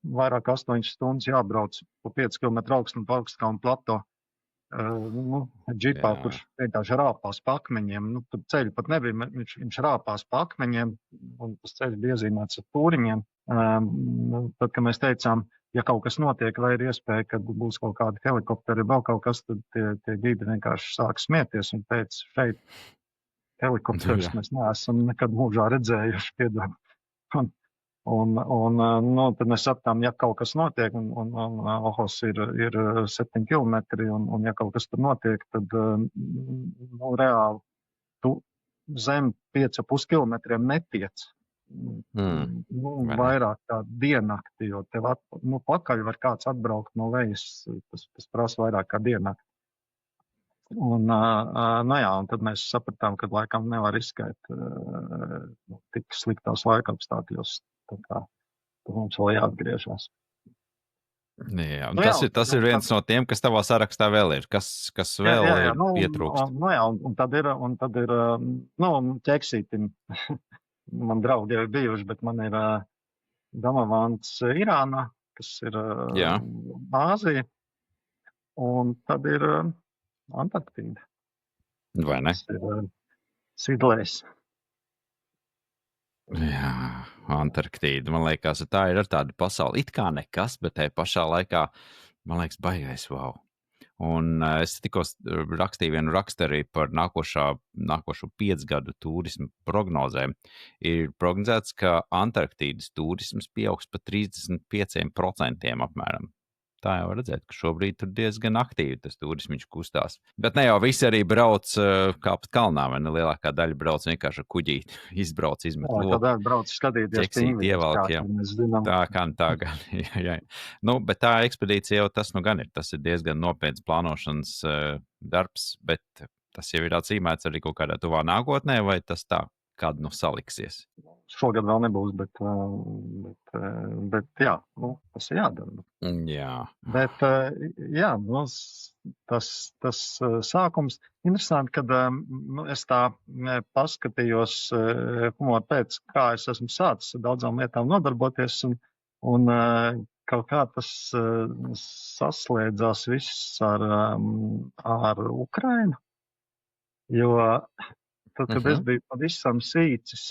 vairāk 8 stundas jābrauc pa 5 km augstumu pa Augstkalnu plato. Džipā, kurš vienkārši rāpās pa akmeņiem. Tur ceļu pat nebija, viņš rāpās pa akmeņiem, un tas ceļš bija iezīmēts ar tūriņiem. Tad, kad mēs teicām, ja kaut kas notiek, vai ir iespēja, ka būs kaut kādi helikopteri, vēl kaut kas, tad tie gidi vienkārši sāk smieties un teica, šeit helikopterus mēs neesam nekad mūžā redzējuši, piedod. Tad mēs sapratām, ja kaut kas notiek, un Ojos ir 7 kilometri, un ja kaut kas tur notiek, tad reāli tu zem 5,5 kilometriem netiec. Vairāk tā diennakti, jo tev pakaļ var kāds atbraukt no lejas, tas prasa vairāk kā diennakti. Un tad mēs sapratām, ka laikam nevar riskēt tik sliktās laika apstākļos. Tā kā mums vēl jāatgriežas. Jā, tas ir viens no tiem, kas tavā sarakstā vēl ir. Kas vēl ir pietrūkst? Un tad ir ķeksītim. Man draugi jau ir bijuši, bet man ir Damavants Irānā, kas ir Āzija. Un tad ir Antarktīda. Vai ne? Tas ir Sidlejs. Jā, Antarktīda. Man liekas, tā ir ar tādu pasauli. It kā nekas, bet tajā pašā laikā, man liekas, baigais wow. Un es tikko rakstīju vienu rakstu arī par nākošo 5 gadu turismu prognozēm. Ir prognozēts, ka Antarktīdas turisms pieaugs pa 35% apmēram. Tā jau var redzēt, ka šobrīd tur diezgan aktīvi tas turismiņš kustās. Bet ne jau visi arī brauc kāpt kalnā, vai ne? Lielākā daļa brauc vienkārši ar kuģīti, izbrauc, izmet loku. Tā daļa brauc skatīties ķeksīt, ievalk, jā. Tā gan, jā. Bet tā ekspedīcija jau tas gan ir. Tas ir diezgan nopietns plānošanas darbs, bet Tas jau ir atzīmēts arī kaut kādā tuvā nākotnē, vai tas tā kādu saliksies? Šogad vēl nebūs, bet jā, tas ir jādara. Jā. Bet jā, tas sākums interesanti, kad es tā paskatījos humor pēc, kā es esmu sācis ar daudzām lietām nodarboties, un kaut kā tas saslēdzās viss ar Ukrainu, jo tad, kad es biju pavisam sīcis,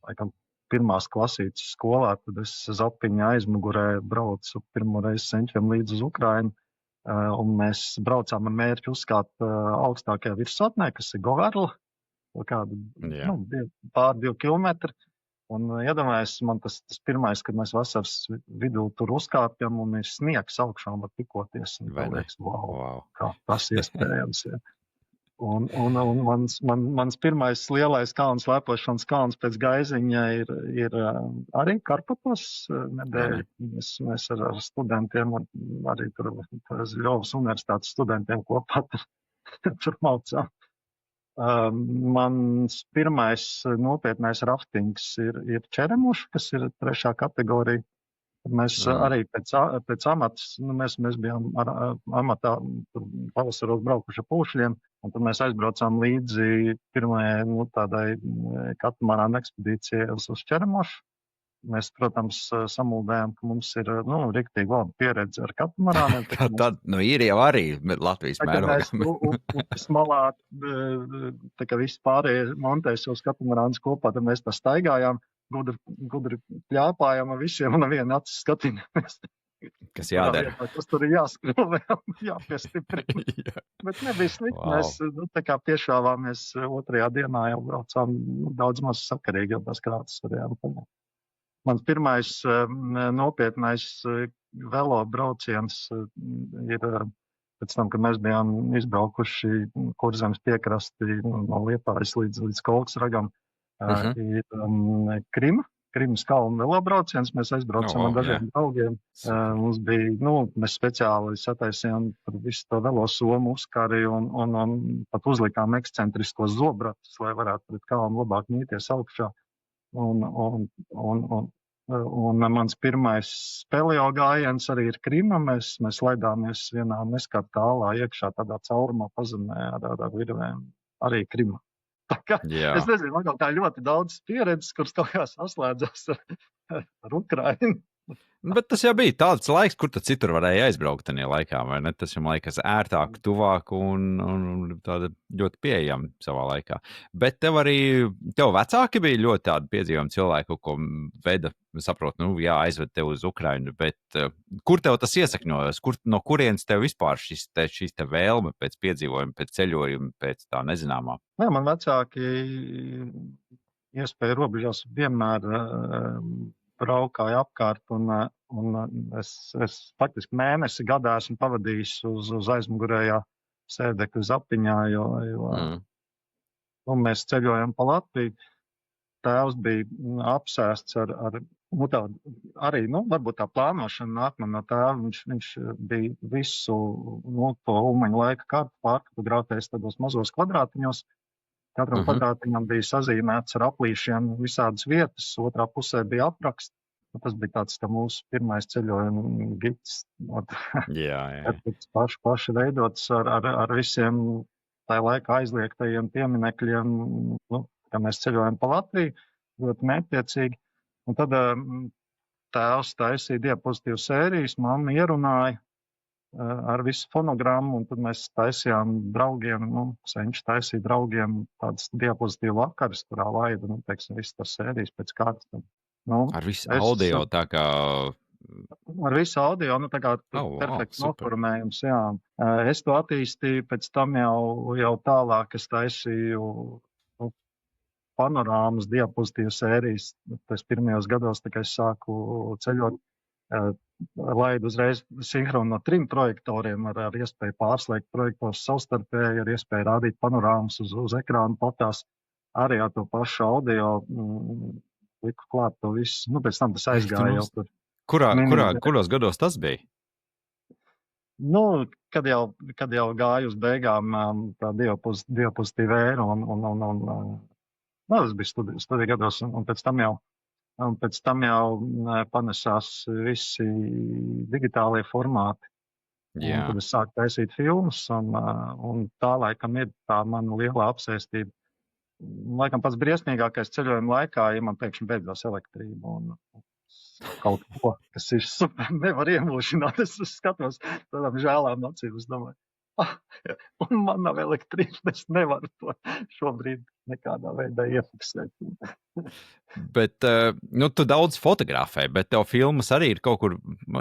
laikam, pirmās klasītes skolā, tad es Zapiņa aizmugurē braucu pirmo reizi senčiem līdz uz Ukrainu, un mēs braucām ar mērķi uzkāpt augstākajā virsotnē, kas ir Goverla, kādu pār 2 kilometri. Un iedomājies, man tas pirmais, kad mēs vasaras vidū tur uzkāpjam un ir sniegs augšā un var tikoties. Un liekas, wow, kā tas iespējams. Ja. Un mans pirmais lielais kalns, lepošanas kalns pēc Gaiziņa ir arī Karpatos nedēļa. Mēs ar studentiem, arī tur Zļovas universitātes studentiem kopā tur maucām. Mans pirmais nopietnais raftings ir Čeremuša, kas ir 3. kategorija. Mēs arī pēc amatas, mēs bijām ar amatā pavasaros braukuši pūšļiem, un tad mēs aizbraucām līdzi pirmajai tādai katamarāna ekspedīcijai uz Čeremušu. Mēs, protams, samuldējām, ka mums ir riktīgi laba pieredze ar katamarāniem. Tad ir jau arī Latvijas mērogā. Mēs malā, tā kā visi pārējie montēs uz katamarānas kopā, tad mēs tā staigājām. Gudri pļāpājām ar visiem un vienu acis skatījāmies. Kas jādara? Tas tur ir jāskrūvē, jāpiestiprina. Bet nebija slikti. Mēs tā kā piešāvāmies 2. dienā, jau braucām daudz maz sakarīgi, jau tās krātas varējām paņemt. Mans pirmais nopietnais velo brauciens ir pēc tam, kad mēs bijām izbraukuši Kurzemes piekrasti no Liepājas līdz Kolksragam. Ir Krimas kalnu velobrauciens, mēs aizbraucam ar dažiem draugiem. Mums bija, mēs speciāli sataisījām visu to velo somu uzkari un pat uzlikām ekscentriskos zobratus, lai varētu pret kalnu labāk mīties augšā. Un mans pirmais spēleo gājiens arī ir Krima. Mēs laidāmies vienā neskartā alā iekšā tādā caurumā pazemē ar virvēm, arī Krima. Es nezinu, man kaut kā ļoti daudz pieredzes, kuras kaut kā saslēdzās ar Ukrainu. Bet tas jau bija tāds laiks, kur tad citur varēja aizbraukt tajā laikā, vai ne? Tas jau laikas ērtāk, tuvāk un tāda ļoti pieejama savā laikā. Bet tev vecāki bija ļoti tādi piedzīvami cilvēki, ko veda, saprot, aizved tev uz Ukrainu, bet kur tev tas iesakņojas? No kurienes tev vispār šīs te vēlme pēc piedzīvojuma, pēc ceļojuma, pēc tā nezināmā? Man vecāki iespēja robežās vienmēr braukāju apkārt, un es faktiski mēnesi gadā esmu pavadījis uz aizmugurējā sēdekļa Zapiņā, jo mēs ceļojam pa Latviju. Tēvs bija apsēsts ar arī, varbūt tā plānošana nāk man no tēva. Viņš bija visu to Ulmaņa laika kartu pārfotografējis tādos mazos kvadrātiņos. Katram kvadrātiņam bija sazīmēts ar aplīšiem visādas vietas, otrā pusē bija apraksts. Tas bija tāds mūsu pirmais ceļojuma gids. Paši veidots ar visiem tajā laikā aizliegtajiem pieminekļiem, kā mēs ceļojam pa Latviju, ļoti mērķtiecīgi. Un tad tēvs taisīja diapozitīvu sērijas, mamma ierunāja ar visu fonogrammu, un tad mēs taisījām draugiem, senči taisīja draugiem tādas diapozitīvu vakaras, kurā laida, visas tas sērijas pēc kārtas. Ar visu audio tā kā... Ar visu audio, tā kā perfekts noformējums, jā. Es to attīstīju, pēc tam jau tālāk es taisīju panorāmas diapozitīvu sērijas. Tas pirmajos gados, tā kā es sāku ceļot, laidu uzreiz sinhronu no 3 projektoriem ar iespēju pārslēgt projektors savstarpēji, ar iespēju rādīt panorāmas uz ekrānu platās, arī ar to pašu audio liku klāt to visu. Pēc tam tas aizgāja jau tur. Kuros gados tas bija? Nu, kad jau gāju uz beigām, tā diapozitīva ēra tas bija studiju gados, un pēc tam jau panesās visi digitālie formāti. Un tad es sāku taisīt filmas, un tā laikam ir tā mana lielā apsēstība. Laikam pats briesmīgākais ceļojuma laikā, ja man pēkšņi beidzās elektrība un kaut ko, kas ir super, nevar iemūšināt. Es skatos tādām žēlām acīm, es domāju, un man nav elektrība, es nevaru to šobrīd nekādā veidā iefiksēt. Bet, tu daudz fotografē, bet tev filmas arī ir kaut kur,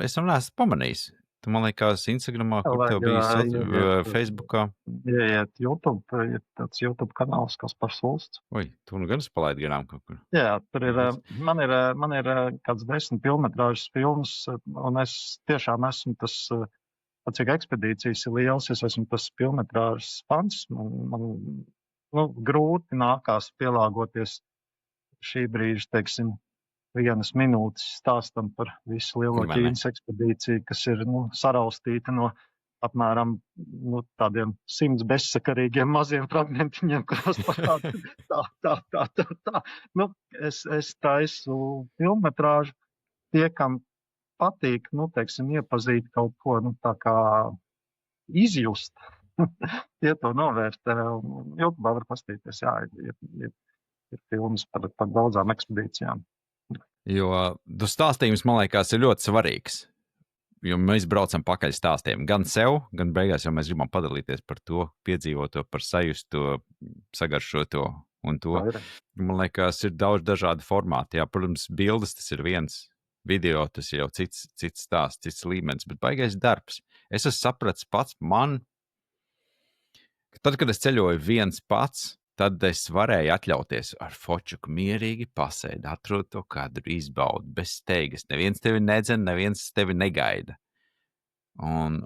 es neesmu pamanījis. Tu, man liekas, Instagramā, kur tev bija Facebookā. Ieiet YouTube, ir tāds YouTube kanāls, Kaspars Ulsts. Oi, tu nu gan spalaid garām kaut kur. Jā, tur ir, man ir kāds 10 filmetrāžas filmas, un es tiešām esmu tas, cik ekspedīcijas ir liels, es esmu tas filmetrāžas fans. Man grūti nākās pielāgoties šī brīža, teiksim, 1 minūtes stāstam par visu lielo Ķīnas ekspedīciju, kas ir saraustīta no apmēram tādiem 100 bezsakarīgiem maziem fragmentiņiem, kuros tā. Es taisu filmetrāžu tie, kam patīk, teiksim, iepazīt kaut ko, tā kā izjust. Tie to novērtē. YouTube var pastīties, jā, ir filmas par daudzām ekspedīcijām. Jo stāstījums, man liekas, ir ļoti svarīgs. Jo mēs braucam pakaļ stāstiem gan sev, gan beigās, jo mēs gribam padalīties par to, piedzīvot to, par sajusto, sagaršot to un to. Man liekas, ir daudz dažādu formātu. Jā, protams, bildes tas ir viens, video tas ir jau cits stāsts, cits līmenis, bet baigais darbs. Es esmu sapratis pats tad, kad es ceļoju viens pats, tad es varēju atļauties ar fočuku mierīgi pasēdi, atrod to kadru, izbaudu, bez steigas. Neviens tevi nedzen, neviens tevi negaida. Un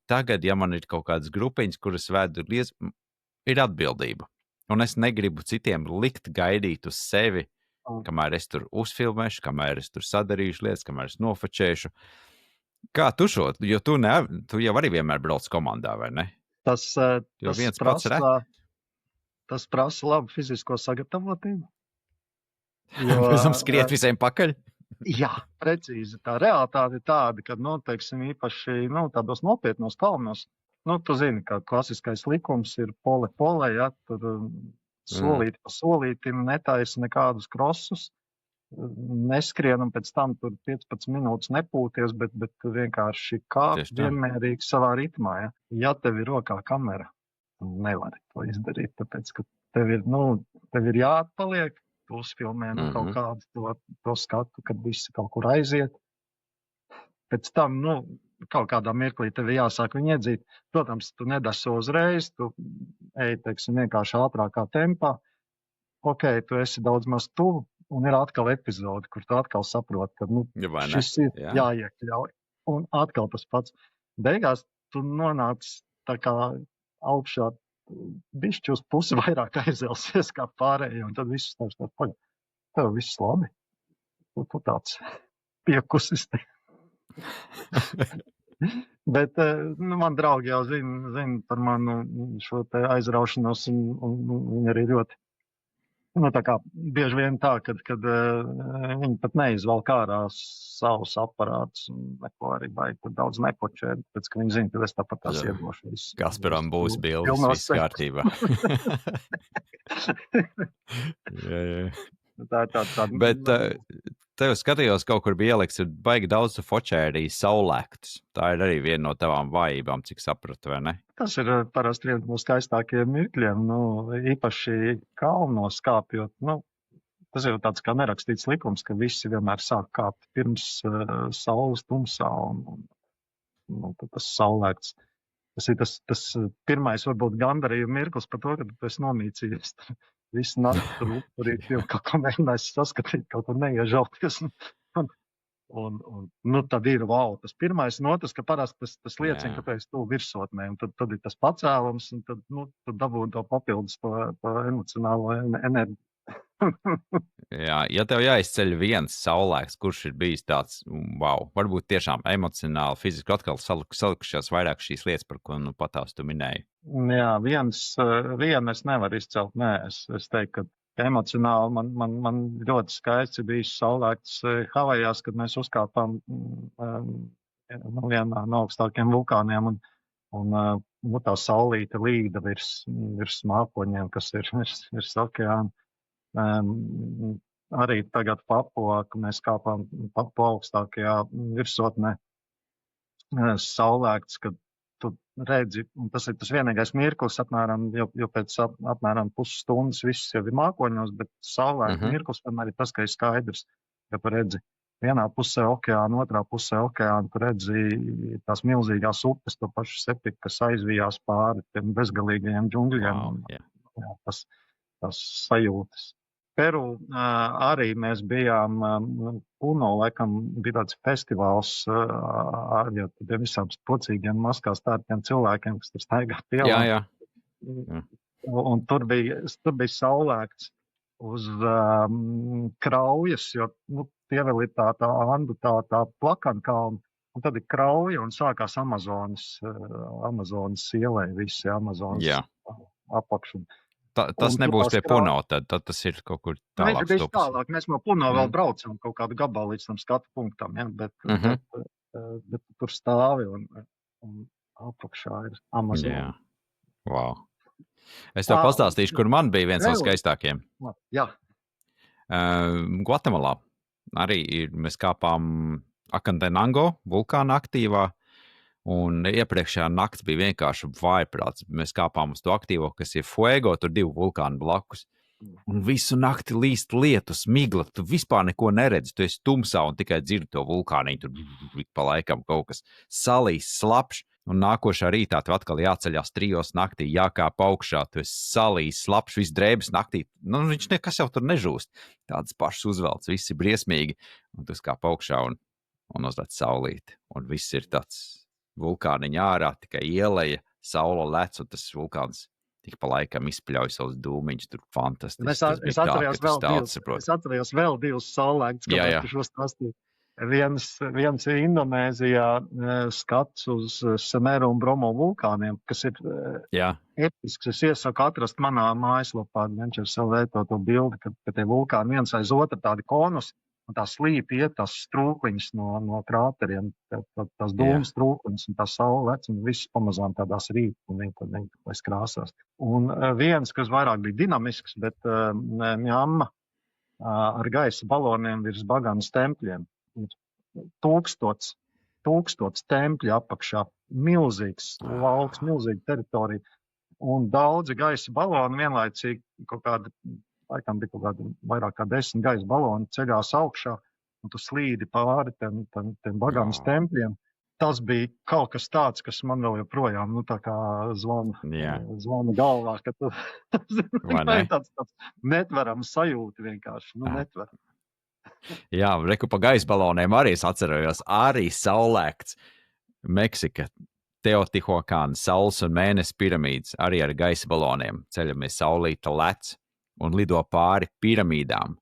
tagad, ja man ir kaut kādas grupiņas, kuras vedu, ir atbildība. Un es negribu citiem likt gaidīt uz sevi, kamēr es tur uzfilmēšu, kamēr es tur sadarīšu lietas, kamēr es nofočēšu. Kā tu šo? Jo tu jau arī vienmēr brauc komandā, vai ne? Tas prasa labu fizisko sagatavotību. Pēc tam skriet visiem pakaļ? Jā, precīzi. Tā realitāte ir tāda, ka, teiksim, īpaši tādos nopietnos kalnos, tu zini, ka klasiskais likums ir pole, ja, tur solīti pa solītim netaisa nekādus krosus, neskrien un pēc tam tur 15 minūtes nepūties, bet vienkārši kāpt vienmērīgi savā ritmā. Ja, ja tev ir rokā kamera, nevari to izdarīt, tāpēc, ka tev ir jāatpaliek, tu uzfilmē kaut kādu to skatu, kad visi kaut kur aiziet. Pēc tam, kaut kādā mirklī tev jāsāk viņu iedzīt. Protams, tu nedaso uzreiz, tu ej, teiksim, vienkārši ātrākā tempā. Ok, tu esi daudz maz tuvu, un ir atkal epizode, kur tu atkal saproti, ka šis ir jāiekļauj. Un atkal tas pats. Beigās tu nonāc tā kā augšā bišķi uz pusi vairāk aizelsies kā pārējie, un tad viss tāds paļ. Tev viss labi. Tu tāds piekusis. Bet man draugi jau zina par manu šo te aizraušanos, un viņi arī ļoti. Tā kā bieži vien tā, kad viņi pat neizvelk ārā savus aparātus un neko arī baigi daudz nepočē, pēc ka viņi zina, ka es tāpat tās iedošu. Kasparam būs bildes, viss kārtībā. Jā. Bet tev skatījos, kaut kur bija ieliks, ir baigi daudz tu fočē arī saulēktus. Tā ir arī viena no tavām vājībām, cik sapratu, vai ne? Tas ir parasti viens no skaistākajiem mirkļiem, īpaši kalnos kāpjot. Tas ir tāds kā nerakstīts likums, ka visi vienmēr sāk kāpt pirms saules tumsā un tas saulēkts. Tas ir tas pirmais varbūt gandarījuma mirklis par to, ka tu esi nomīcījies. Visu nakti tur ir kaut ko mēģinājis saskatīt, kaut ko neiežauties. Un tad ir wow, tas pirmais, un otrs, ka parasti tas liecina, ka pēc tu virsotnē, un tad ir tas pacēlums, un tad dabū to papildus to emocionālo Jā, ja tev jāizceļ viens saulēks, kurš ir bijis tāds, wow, varbūt tiešām emocionāli, fiziski atkal salikušās vairāk šīs lietas, par ko nu patās tu minēji. Jā, vienu es nevaru izcelt. Nē, es teiktu, ka emocionāli man ļoti skaisti bija saulēkts Havajās, kad mēs uzkāpām vienā no augstākiem vulkāniem. Un tā saulīte līda virs mākoņiem, kas ir virs okeāna. Arī tagad Papua, kad mēs kāpām Papua augstākajā virsotnē, saulēkts, kad tu redzi, un tas ir tas vienīgais mirklis, apmēram, jo pēc apmēram pusstundas viss jau ir mākoņos, bet saulēkta mirklis vienmēr ir tas, ka ir skaidrs, ja tu redzi vienā pusē okeāna, otrā pusē okeāna, tu redzi tās milzīgās upes, to pašu Sepiku, kas aizvijās pāri tiem bezgalīgajiem džungļiem. Wow, yeah. Jā, tas sajūtas. Peru arī mēs bijām, Puno, laikam, bija tāds festivāls ar tiem visām spocīgiem maskās tādiem cilvēkiem, kas tur staigā pielā. Jā. Un tur bija saulēkts uz kraujas, jo tie vēl ir tā Andu, tā plakankalna, un tad ir krauja un sākās Amazonas ielai, visi Amazonas apakšumi. Tas nebūs pie Puno, tad tas ir kaut kur tālāk. Mēs no Puno vēl braucam kaut kādu gabalu līdz tam skatu punktam, ja? bet tur stāvi un apakšā ir Amazon. Jā. Wow. Es tev pastāstīšu, kur man bija viens no skaistākiem. Jā. Gvatemalā arī mēs kāpām Akantenango vulkāna aktīvā. Un iepriekšējā nakts bija vienkārši vājprāts. Mēs kāpām uz to aktīvo, kas ir Fuego, tur 2 vulkāni blakus. Un visu nakti līst lietus, migla, tu vispār neko neredzi. Tu esi tumsā un tikai dzirdi to vulkāniņu. Tur pa laikam kaut kas salīs, slapš. Un nākošā rītā tev atkal jāceļās 3 naktī, jākāp augšā. Tu esi salīs, slapš, viss drēbes naktī. Nu, viņš nekas jau tur nežūst. Tādas pašas uzvelts, viss ir briesmīgi. Un tu kāp augšā un uzlēc saulīti. Un viss ir tāds vulkāniņa ārā, tikai ieleja, saula lec, un tas vulkāns tik pa laikam izpļauj savus dūmiņus, tur fantastiski. Es atcerējos vēl 2 saulēktus, kāpēc tu šo stāstīju. Viens ir Indonēzijā skats uz Semeru un Bromo vulkāniem, kas ir episks. Es iesaku atrast manā mājaslapā, Adventures LV to bildi, ka tie vulkāni viens aiz otru tādi konus, un tā slīpi iet tās strūkliņas no krāteriem, tās dūmas strūkliņas, un tā saule lec, un viss pamazām tādās rīt, un viņi krāsās. Un viens, kas vairāk bija dinamisks, bet Mjamma ar gaisa baloniem virs Baganas tempļiem. 1000 tempļi apakšā, milzīgs lauks, milzīga teritorija, un daudzi gaisa baloni vienlaicīgi kaut kādi, laikam bija kaut kādi vairāk kā 10 gaisa baloni ceļās augšā, un tu slīdi pāri tiem Baganas tempļiem. Tas bija kaut kas tāds, kas man vēl joprojām, tā kā zvana galvā, ka tu tāds netverams sajūti vienkārši, netveram. Jā, reku pa gaisa baloniem arī es atcerējos, arī saulēkts Meksika, Teotihuacana, saules un mēnesi piramīdas, arī ar gaisa baloniem ceļamies saulīta lec un lido pāri piramīdām.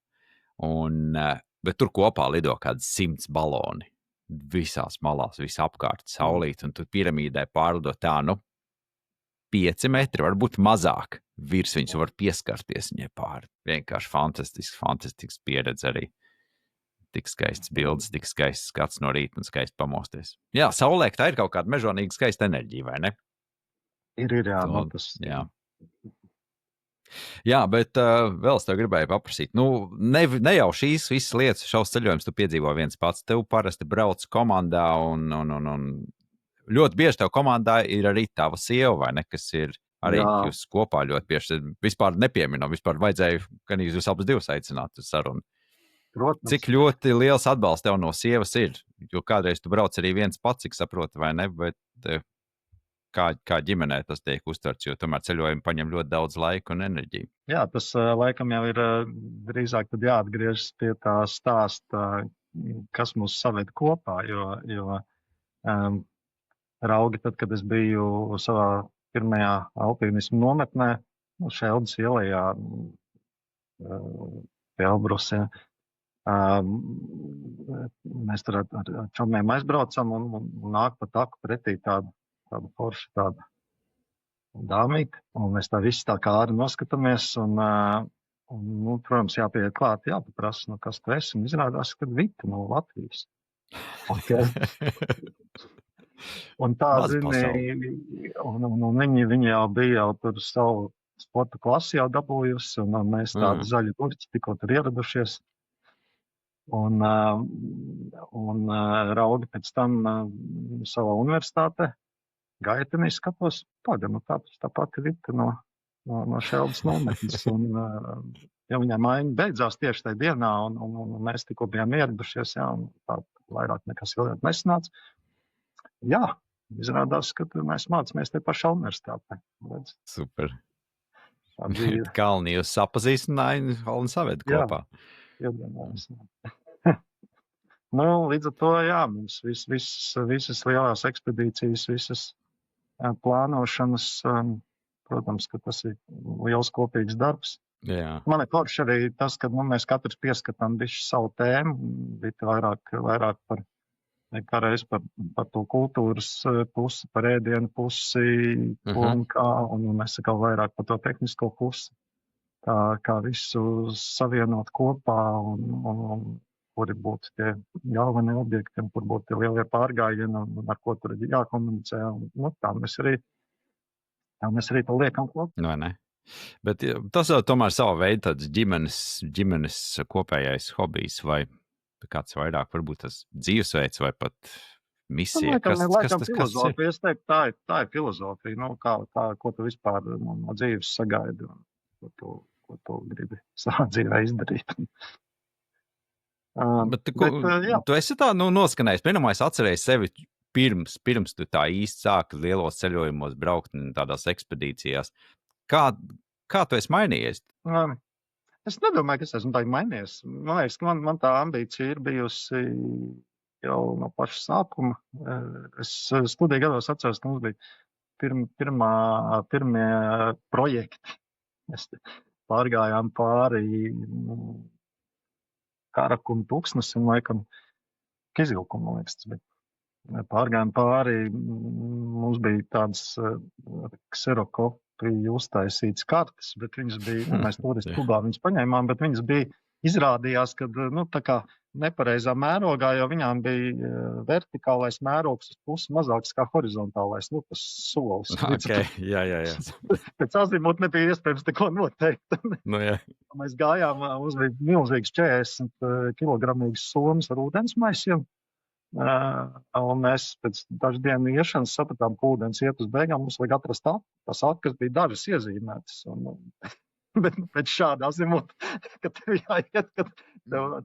Bet tur kopā lido kāds 100 baloni. Visās malās, visapkārt saulīt, un tur piramīdai pārlido tā, 5 metri, varbūt mazāk. Virs viņus var pieskarties viņai pāri. Vienkārši fantastisks pieredze arī. Tik skaists bildes, tik skaists skats no rīta un skaisti pamosties. Jā, saulēkta ir kaut kāda mežonīga skaista enerģija, vai ne? Ir, jā. Jā. Jā, bet vēl es tev gribēju paprasīt. Ne jau šīs visas lietas, šaus ceļojums tu piedzīvo viens pats. Tev parasti brauc komandā un ļoti bieži tev komandā ir arī tava sieva, vai ne, kas ir arī jūs kopā ļoti bieži. Vispār nepieminam, vispār vajadzēja, ka jūs abas divas aicināt uz sarunu. Protams. Cik ļoti liels atbalsts tev no sievas ir? Jo kādreiz tu brauc arī viens pats, cik saproti, vai ne, bet kā ģimenē tas tiek uztverts, jo tomēr ceļojumi paņem ļoti daudz laika un enerģiju. Jā, tas laikam jau ir drīzāk tad jāatgriežas pie tā stāsta, kas mūs saved kopā, jo raugi tad, kad es biju savā pirmajā alpīnismu nometnē, Šeldas ielajā, pie Elbrusiem. Mēs tur ar čomiem aizbraucam un nāk pa taku pretī tādu foršu tādu dāmīti. Un mēs tā visi tā kā āri noskatāmies un, protams, jāpieiet klāt, jāpaprasa, kas tu esi. Un izrādās, ka Vita no Latvijas. Okay. Un tā, zini, un viņi jau bija tur savu sporta klasi jau dabūjusi, un mēs tādu zaļu gurķi tikko tur ieradušies. Un raugi pēc tam savā universitātē gaitenī skatos, tā pati Vita no Šeldas nometnes. Un, ja viņai maiņa beidzās tieši tajā dienā, un mēs tikko bijām ieradušies, un tā vairāk nekas ilgāk nesanāca. Jā, izrādās, ka mēs mācāmies te pašā universitātē. Super. Kalni jūs sapazīstināja un saved kopā. Jā, līdz ar to, mums visas lielās ekspedīcijas, visas plānošanas, protams, ka tas ir liels kopīgs darbs. Jā. Man ir forši arī tas, ka mēs katrs pieskatām bišķi savu tēmu, bija vairāk par to kultūras pusi, par ēdienu pusi, un mēs sakām vairāk par to tehnisko pusi, kā visu savienot kopā, un kuri būtu tie galvenie objekti, kur būtu tie lielie pārgājieni, un ar ko tur ir jākomunicē. Tā mēs arī to liekam kopā. Vai ne? Bet tas jau tomēr sava veida tāds ģimenes kopējais hobijs, vai kāds vairāk varbūt tas dzīvesveids, vai pat misija. Kas filozofija, es teiktu, tā ir filozofija, ko tu vispār no dzīves sagaidi, un ko tu gribi savā dzīvē izdarīt. Bet tu esi tā noskanējis. Pirmā es atcerēju sevi pirms tu tā īsti sāki lielos ceļojumos braukt tādās ekspedīcijās. Kā tu esi mainījies? Es nedomāju, ka es esmu tā mainījies. Man liekas, ka man tā ambīcija ir bijusi jau no paša sākuma. Es studiju gados atceros, ka mums bija pirmie projekti. Mēs pārgājām pāri Karakum tūkstnesim, laikam, Kizilkum, man liekas, tas bija. Pārgājām pāri, mums bija tādas kserokopiju uztaisītas kartes, bet viņas bija, mēs turistu klubā viņas paņēmām, bet viņas bija, izrādījās, ka, tā kā nepareizā mērogā, jo viņām bija vertikālais mērogs uz pusi mazāks kā horizontālais, tas solis. Okay, jā. Pēc azimūta nebija iespējams neko noteikt. Mēs gājām, mums bija milzīgs 40 kilogramīgs somas ar ūdensmaisiem. Un mēs pēc dažu dienu iešanas sapratām, ka ūdens iet uz beigām, mums vajag atrast tās atkas bija dažas iezīmētas. Bet pēc šāda azimūta, ka tev jāiet, kad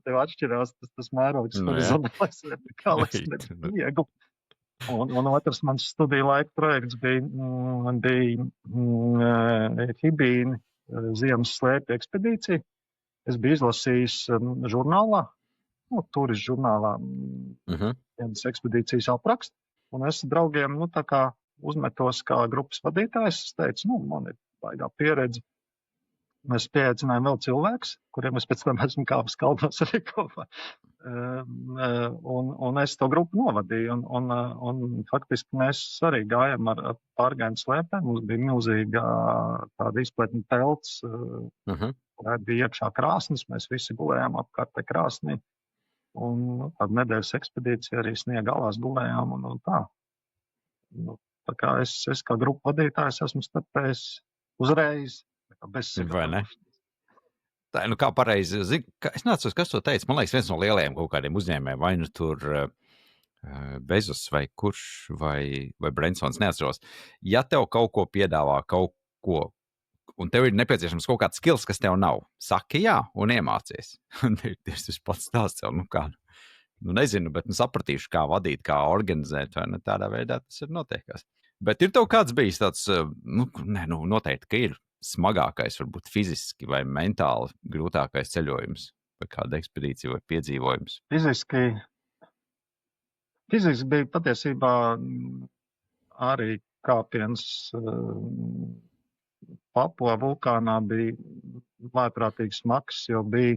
tev atšķirās tas mērogs, horizontālais, vertikālais, viegli. Un otrs mans studiju laika projekts bija Hibīni ziemas slēpju ekspedīcija. Es biju izlasījis žurnālā, turistu žurnālā, vienas ekspedīcijas aprakstu, un es draugiem, tā kā uzmetos kā grupas vadītājs, es teicu, man ir baigā pieredze. Mēs pieaicinājām vēl cilvēkus, kuriem es pēc tam esmu kāpis kalnos arī kopā. Un es to grupu novadīju, un faktiski mēs arī gājām ar pārgājienu slēpēm. Mums bija milzīga tāda izpletņa telts, bija iekšā krāsnes, mēs visi gulējām apkārt krāsnī. Un tāda nedēļas ekspedīcija arī sniega galās gulējām un tā. Tā kā es kā grupu vadītājs esmu starpējis uzreiz. Vai ne? Tā, kā pareizi, es neatceros, kas to teica. Man liekas, viens no lielajiem kaut kādiem uzņēmējiem, vai tur Bezos vai kurš, vai Bransons, neatceros. Ja tev kaut ko piedāvā, un tev ir nepieciešams kaut kāds skills, kas tev nav, saki jā un iemācies. Tas pats stāsts jau, nezinu, bet sapratīšu, kā vadīt, kā organizēt, vai ne, tādā veidā tas ir notiekās. Bet ir tev kāds bijis tāds, noteikti, ka ir smagākais, varbūt fiziski vai mentāli grūtākais ceļojums, vai kāda ekspedīcija vai piedzīvojums? Fiziski bija patiesībā arī kāpiens Papua vulkānā bija vājprātīgi smags, jo bija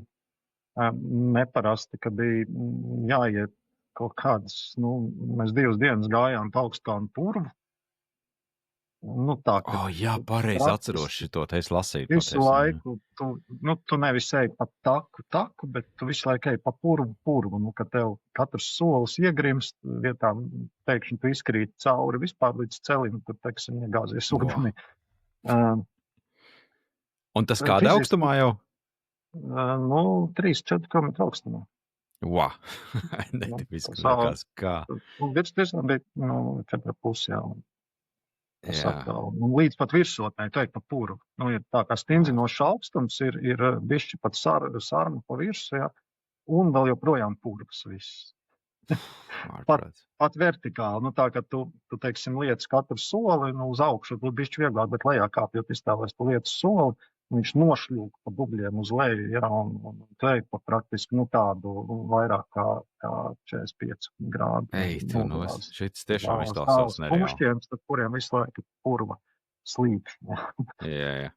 neparasti, ka bija jāiet kaut kādas, mēs 2 dienas gājām pa Augstkalnu purvu. Tā, Jā, pareizi atceros šito, te es lasīju. Visu laiku tu nevis eji pa taku, bet tu visu laiku eji pa purvu, ka tev katrs solis iegrimst, vietām pēkšņi tu izkrīt cauri vispār līdz celim, tur, teiksim, iegāzies ūdenī. Un tas kādā augstumā jau? 3-4 km augstumā. Wow, netipiski likās kā. Virs tiesām bija 4,5 jau. Un līdz pat virsotnē, teikt pa purvu. Ir tā kā stindzinošs augstums, ir bišķi pat sarma pa virsu, jā, un vēl joprojām purvs viss. Pat vertikāli, tā kā tu teiksim, liec katru soli, uz augšu, tu bišķi vieglāk, bet lejā kāpjot izstāvēs tu liec soli, viņš nošļūk pa bubļiem uz leju, jā, un te pa praktiski, tādu vairāk kā 45 grādu. Šis tiešām izklausās nereāli. Pušķiems, kuriem visu laiku purva slīp. Jā.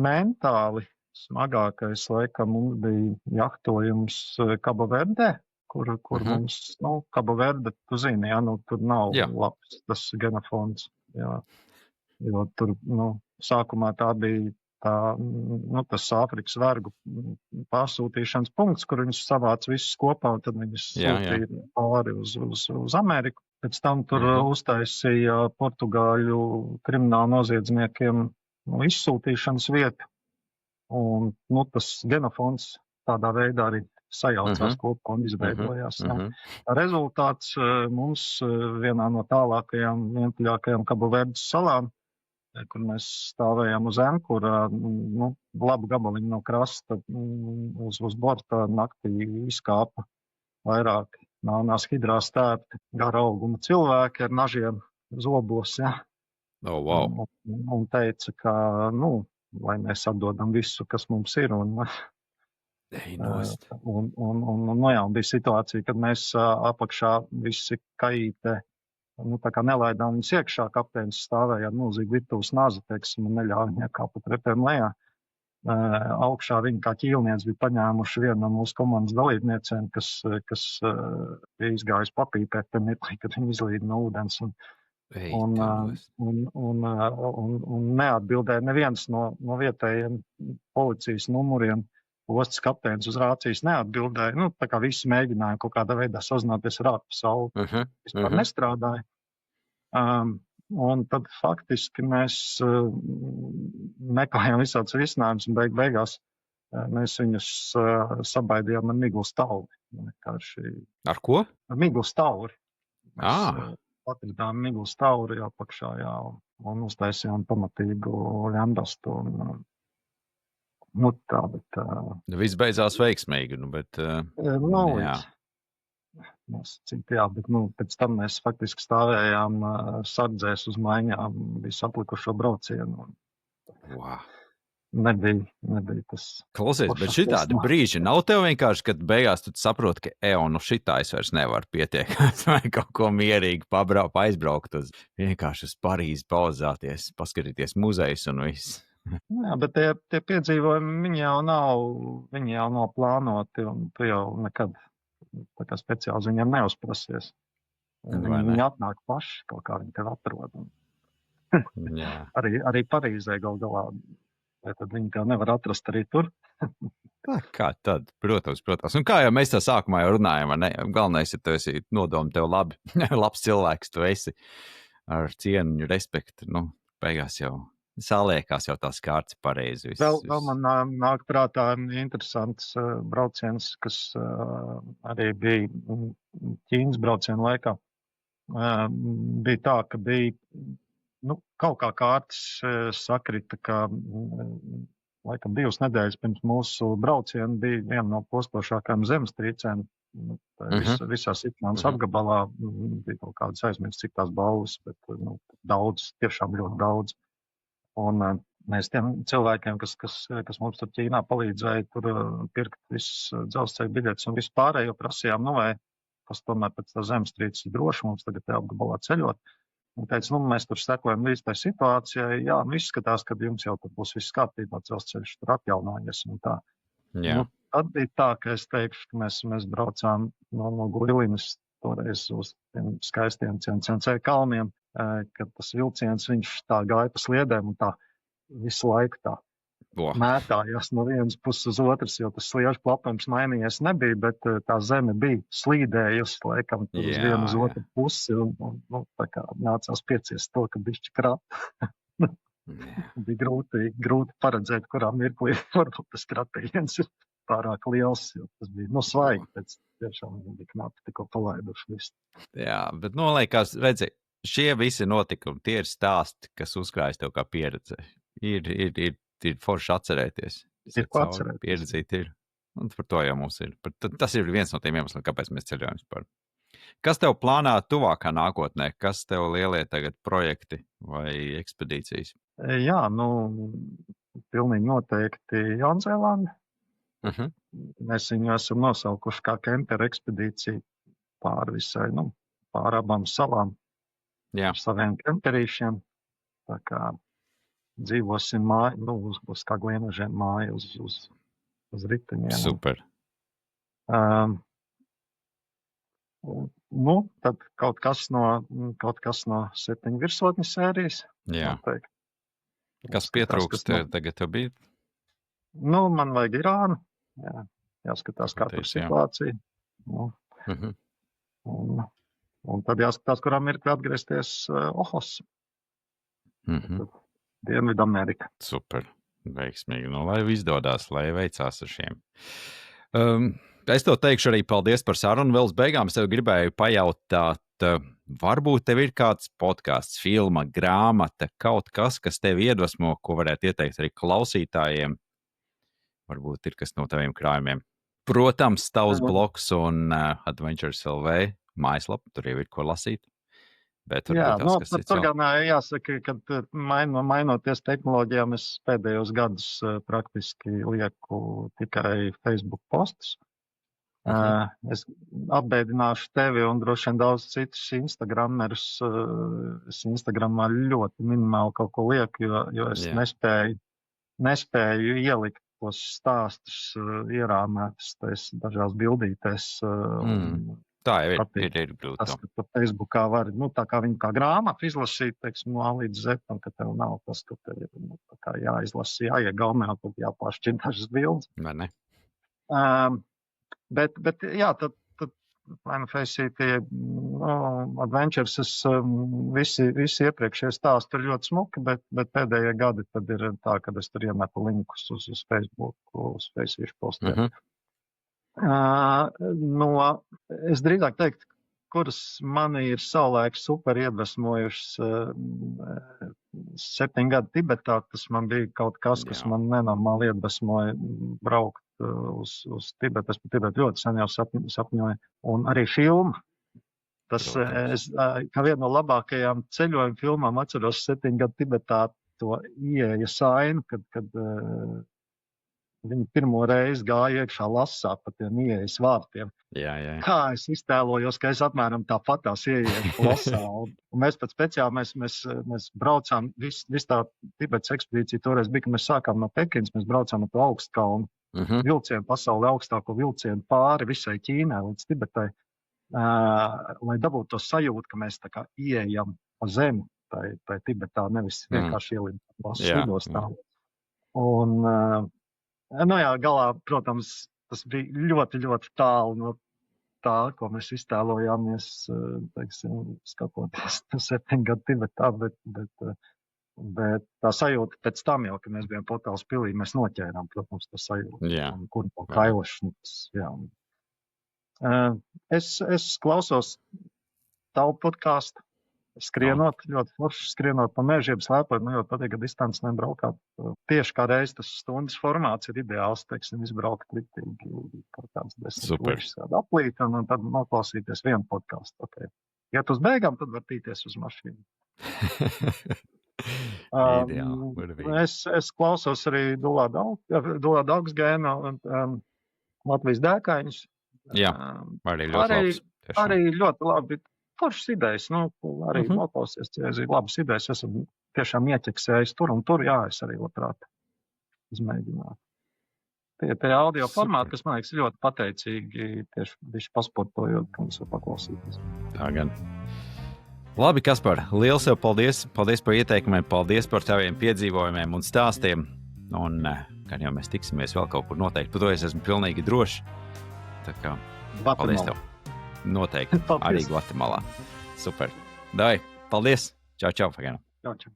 Mentāli smagākais, laikam, mums bija jahtojums Cabo Verde, kur mums, Cabo Verde, tu zini, tur nav labs tas genofons, jā. Jo tur, sākumā tā bija tas Āfrikas vergu pārsūtīšanas punkts, kur viņus savāc visus kopā, un tad viņus sūtīja pāri uz Ameriku. Pēc tam tur uztaisīja portugāļu kriminālu noziedzniekiem izsūtīšanas vietu. Un tas genofons tādā veidā arī sajaucās kopā un izveidojās. Rezultāts mums vienā no tālākajām, vientuļākajām Cabo Verdes salām, kur mēs stāvējām uz Enkura, labu gabaliņu no krasta uz borta naktī izkāpa vairāk nānās hidrās tērpti gara auguma cilvēki ar nažiem zobos, ja. Wow. Un teica, ka, lai mēs atdodam visu, kas mums ir, un bija situācija, kad mēs apakšā visi kaīte, tā kā nelaidām viņus iekšā, kapteinis stāvēja ar milzīgu virtuves nazi, teiksim, un neļāva viņai kāpt trepēm lejā. Augšā viņi kā ķīlnieci bija paņēmuši vienu no mūsu komandas dalībniecēm, kas bija izgājis papīpēt, kad viņi izlīd no ūdens. Un neatbildēja neviens no vietējiem policijas numuriem. Ostas kapteinis uz rācijas neatbildēja. Tā kā visi mēģināja kaut kādā veidā sazināties ar ārpasauli. Vispār nestrādāja. Un tad faktiski mēs meklējām visāds risinājums un beigās mēs viņus sabaidījām ar miglas tauri. Ar ko? Ar miglas tauri. Mēs atradām miglas tauri apakšā, jā, un uztaisījām pamatīgu ļambastu. Tā, bet... Viss beidzās veiksmīgi, bet... Jā, bet pēc tam mēs faktiski stāvējām sardzēs uz maiņām visu atlikušo braucienu. Wow. Nebija tas... Klausies, bet šitādi brīži nav tev vienkārši, kad beigās tu saproti, ka šitā es vairs nevaru pietiekāt vai kaut ko mierīgi aizbraukt vienkārši uz Parīzi, pauzāties, paskatīties muzejus un viss. Jā, bet tie piedzīvojumi, viņi jau nav plānoti, un tu jau nekad tā kā speciāli uz viņiem neuzprasies. Viņi atnāk paši, kaut kā viņi tev atrod. Arī Parīzē gal galā, vai tad viņi tev nevar atrast arī tur? Kā tad? Protams. Un kā jau mēs tā sākumā jau runājam, galvenais ir, tu esi nodomi tev labi, labs cilvēks, tu esi ar cienu, respektu, beigās jau. Saliekās jau tās kārtas pareizi. Vēl man nāk prātā interesants brauciens, kas arī bija Ķīnas brauciena laikā. Bija tā, ka bija kaut kā kārtas sakrita, ka laikam 2 nedēļas pirms mūsu brauciena bija viena no postošākajām zemestrīcēm. Visā Sitmānas apgabalā bija kaut kādas aizmirst, cik tās balvas, bet daudz, tiešām ļoti daudz. Un mēs tiem cilvēkiem, kas mums tur Ķīnā palīdzēja, tur pirkt visas dzelzceļa biļetes un visu pārējo prasījām, vai tas tomēr pēc tā zemestrīces ir droši mums tagad te apgabalā ceļot. Un teica, mēs tur sekojam līdz tai situācijai. Jā, izskatās, ka jums jau tur būs viss kārtībā, dzelzceļš tur atjaunojies un tā. Jā. Tad bija tā, ka es teikšu, ka mēs braucām no Guilinas toreiz uz tiem skaistiem CNC kalniem, kad tas vilciens, viņš tā gāja pa sliedēm un tā visu laiku tā mētājās no vienas puses uz otras, jo tas sliežu plapums mainījies nebija, bet tā zeme bija slīdējusi laikam tur uz vienu uz otru pusi un tā kā nācās pieciest to, ka bišķi krāt. Bija grūti paredzēt, kurā mirklī varbūt tas kratiens ir pārāk liels, jo tas bija svaigi, pēc tiešām bija knapi tikko palaiduši visu. Jā, bet noliekas, redzi, šie visi notikumi, tie ir stāsti, kas uzkrājas tev kā pieredze. Ir forši atcerēties. Ir ko atcerēties. Pieredzīt ir. Un par to jau mums ir. Tas ir viens no tiem iemesliem, kāpēc mēs ceļojam vispār. Kas tev plānā tuvākā nākotnē? Kas tev lielie tagad projekti vai ekspedīcijas? Jā, pilnīgi noteikti Jaunzēlanda. Mēs viņu esam nosaukuši kā kemperu ekspedīciju pāri visai, pāri abām salām. Jā. Ar saviem kemperīšiem. Tā kā dzīvosim māju, uz kā gliemežiem māju, uz riteņiem. Super. Tad kaut kas no 7 virsotņu sērijas. Jā. Kas pietrūkst tagad tev bija? Man vajag Irānu. Jā. Jāskatās, kā tur situācija. Un tad jāskatās, kurā mirklī atgriezties Ohos. Dienvidamerika. Super. Veiksmīgi. Lai izdodās, lai veicās ar šiem. Es tev teikšu arī paldies par sarunu. Vēl uz beigām es tev gribēju pajautāt, varbūt tev ir kāds podcasts, filma, grāmata, kaut kas tevi iedvesmo, ko varētu ieteikt arī klausītājiem. Varbūt ir kas no taviem krājumiem. Protams, tavs blogs un Adventures LV mājaslapa, tur jau ir ko lasīt. Bet jā, tur gan jāsaka, ka mainoties tehnoloģijām, es pēdējos gadus praktiski lieku tikai Facebook postus. Es apbēdināšu tevi un droši vien daudz citus Instagramerus. Es Instagramā ļoti minimāli kaut ko lieku, jo es nespēju ielikt tos stāstus ierāmētus dažās bildītēs. Tā jau ir grūti. Tas, ka tu Facebookā vari, tā kā viņu kā grāmatu izlasīt, teiksim, no A līdz Z, un ka tev nav tas, ka tev ir tā kā jāizlasa, jāiegaumē, un tad jāpāršķir dažas bildes. Vai ne? Bet jā, tad Face tie Adventures, visi iepriekšējie stāsti ir ļoti smuki, bet pēdējie gadi tad ir tā, kad es tur iemetu linkus uz Facebook, uz Face postiem. Es drīzāk teiktu, kuras mani ir savulaik super iedvesmojušas 7 gadu Tibetā. Tas man bija kaut kas, kas man nenormāli iedvesmoja braukt uz Tibetu. Es par Tibetu ļoti sen jau sapņoju. Un arī filma. Es kā vienu no labākajām ceļojuma filmām atceros 7 gadu Tibetā to ieejas ainu, kad viņi pirmo reizi gāja iekšā Lasā pa tiem ieejas vārtiem. Jā. Kā es iztēlojos, ka es apmēram tāpatās ieeju Lasā. Un mēs pat speciāli mēs braucām, viss tā Tibetas ekspedīcija toreiz bija, ka mēs sākām no Pekinas, mēs braucām ar to augstkalnu vilcienu, pasaulē augstāko vilcienu pāri visai Ķīnai līdz Tibetai, lai dabūtu to sajūtu, ka mēs tā kā ieejam pa zemi, tai Tibetā, nevis vienkārši ielidot Lasas lidostā. Un galā, protams, tas bija ļoti, ļoti tālu no tā, ko mēs iztēlojāmies, teiksim, skatoties 7 gadu Tibetā, bet tā sajūta pēc tam jau, kad mēs bijām Potāls pilī, mēs noķērām, protams, tā sajūta. Kur no kailošanas, Es klausos tavu podcastu. Skrienot, ļoti forši skrienot pa mežiem, slēpot, ļoti patīk, ka distanci nebraukāt. Tieši kā reiz tas stundas formāts ir ideāls, teiksim, izbraukt litīgi kaut kāds 10 līdz aplīt un tad noklausīties vienu podcastu. Okay. Ja tu uz beigām, tad var tīties uz mašīnu. Es klausos arī Dulā Daugsgēna un Latvijas dēkāņus. Jā, arī ļoti labs. Arī ļoti labi. foršas idejas, arī noklausies, ja ir labas idejas, esam tiešām ieķeksējis tur un tur, jā, es arī labprāt izmēģinātu. Tie audio formāti, kas, man liekas, ļoti pateicīgi, tieši visu pasportojot, ka mums var paklausīties. Tā gan. Labi, Kaspar, liels tev paldies. Paldies par ieteikumiem, paldies par taviem piedzīvojumiem un stāstiem. Un, kad jau mēs tiksimies vēl kaut kur noteikti, par to es esmu pilnīgi drošs. Tā kā, paldies tev. Noteikti, arī Gvatemalā. Super. Dai, paldies. Čau, čau, Fagēna. Čau, čau.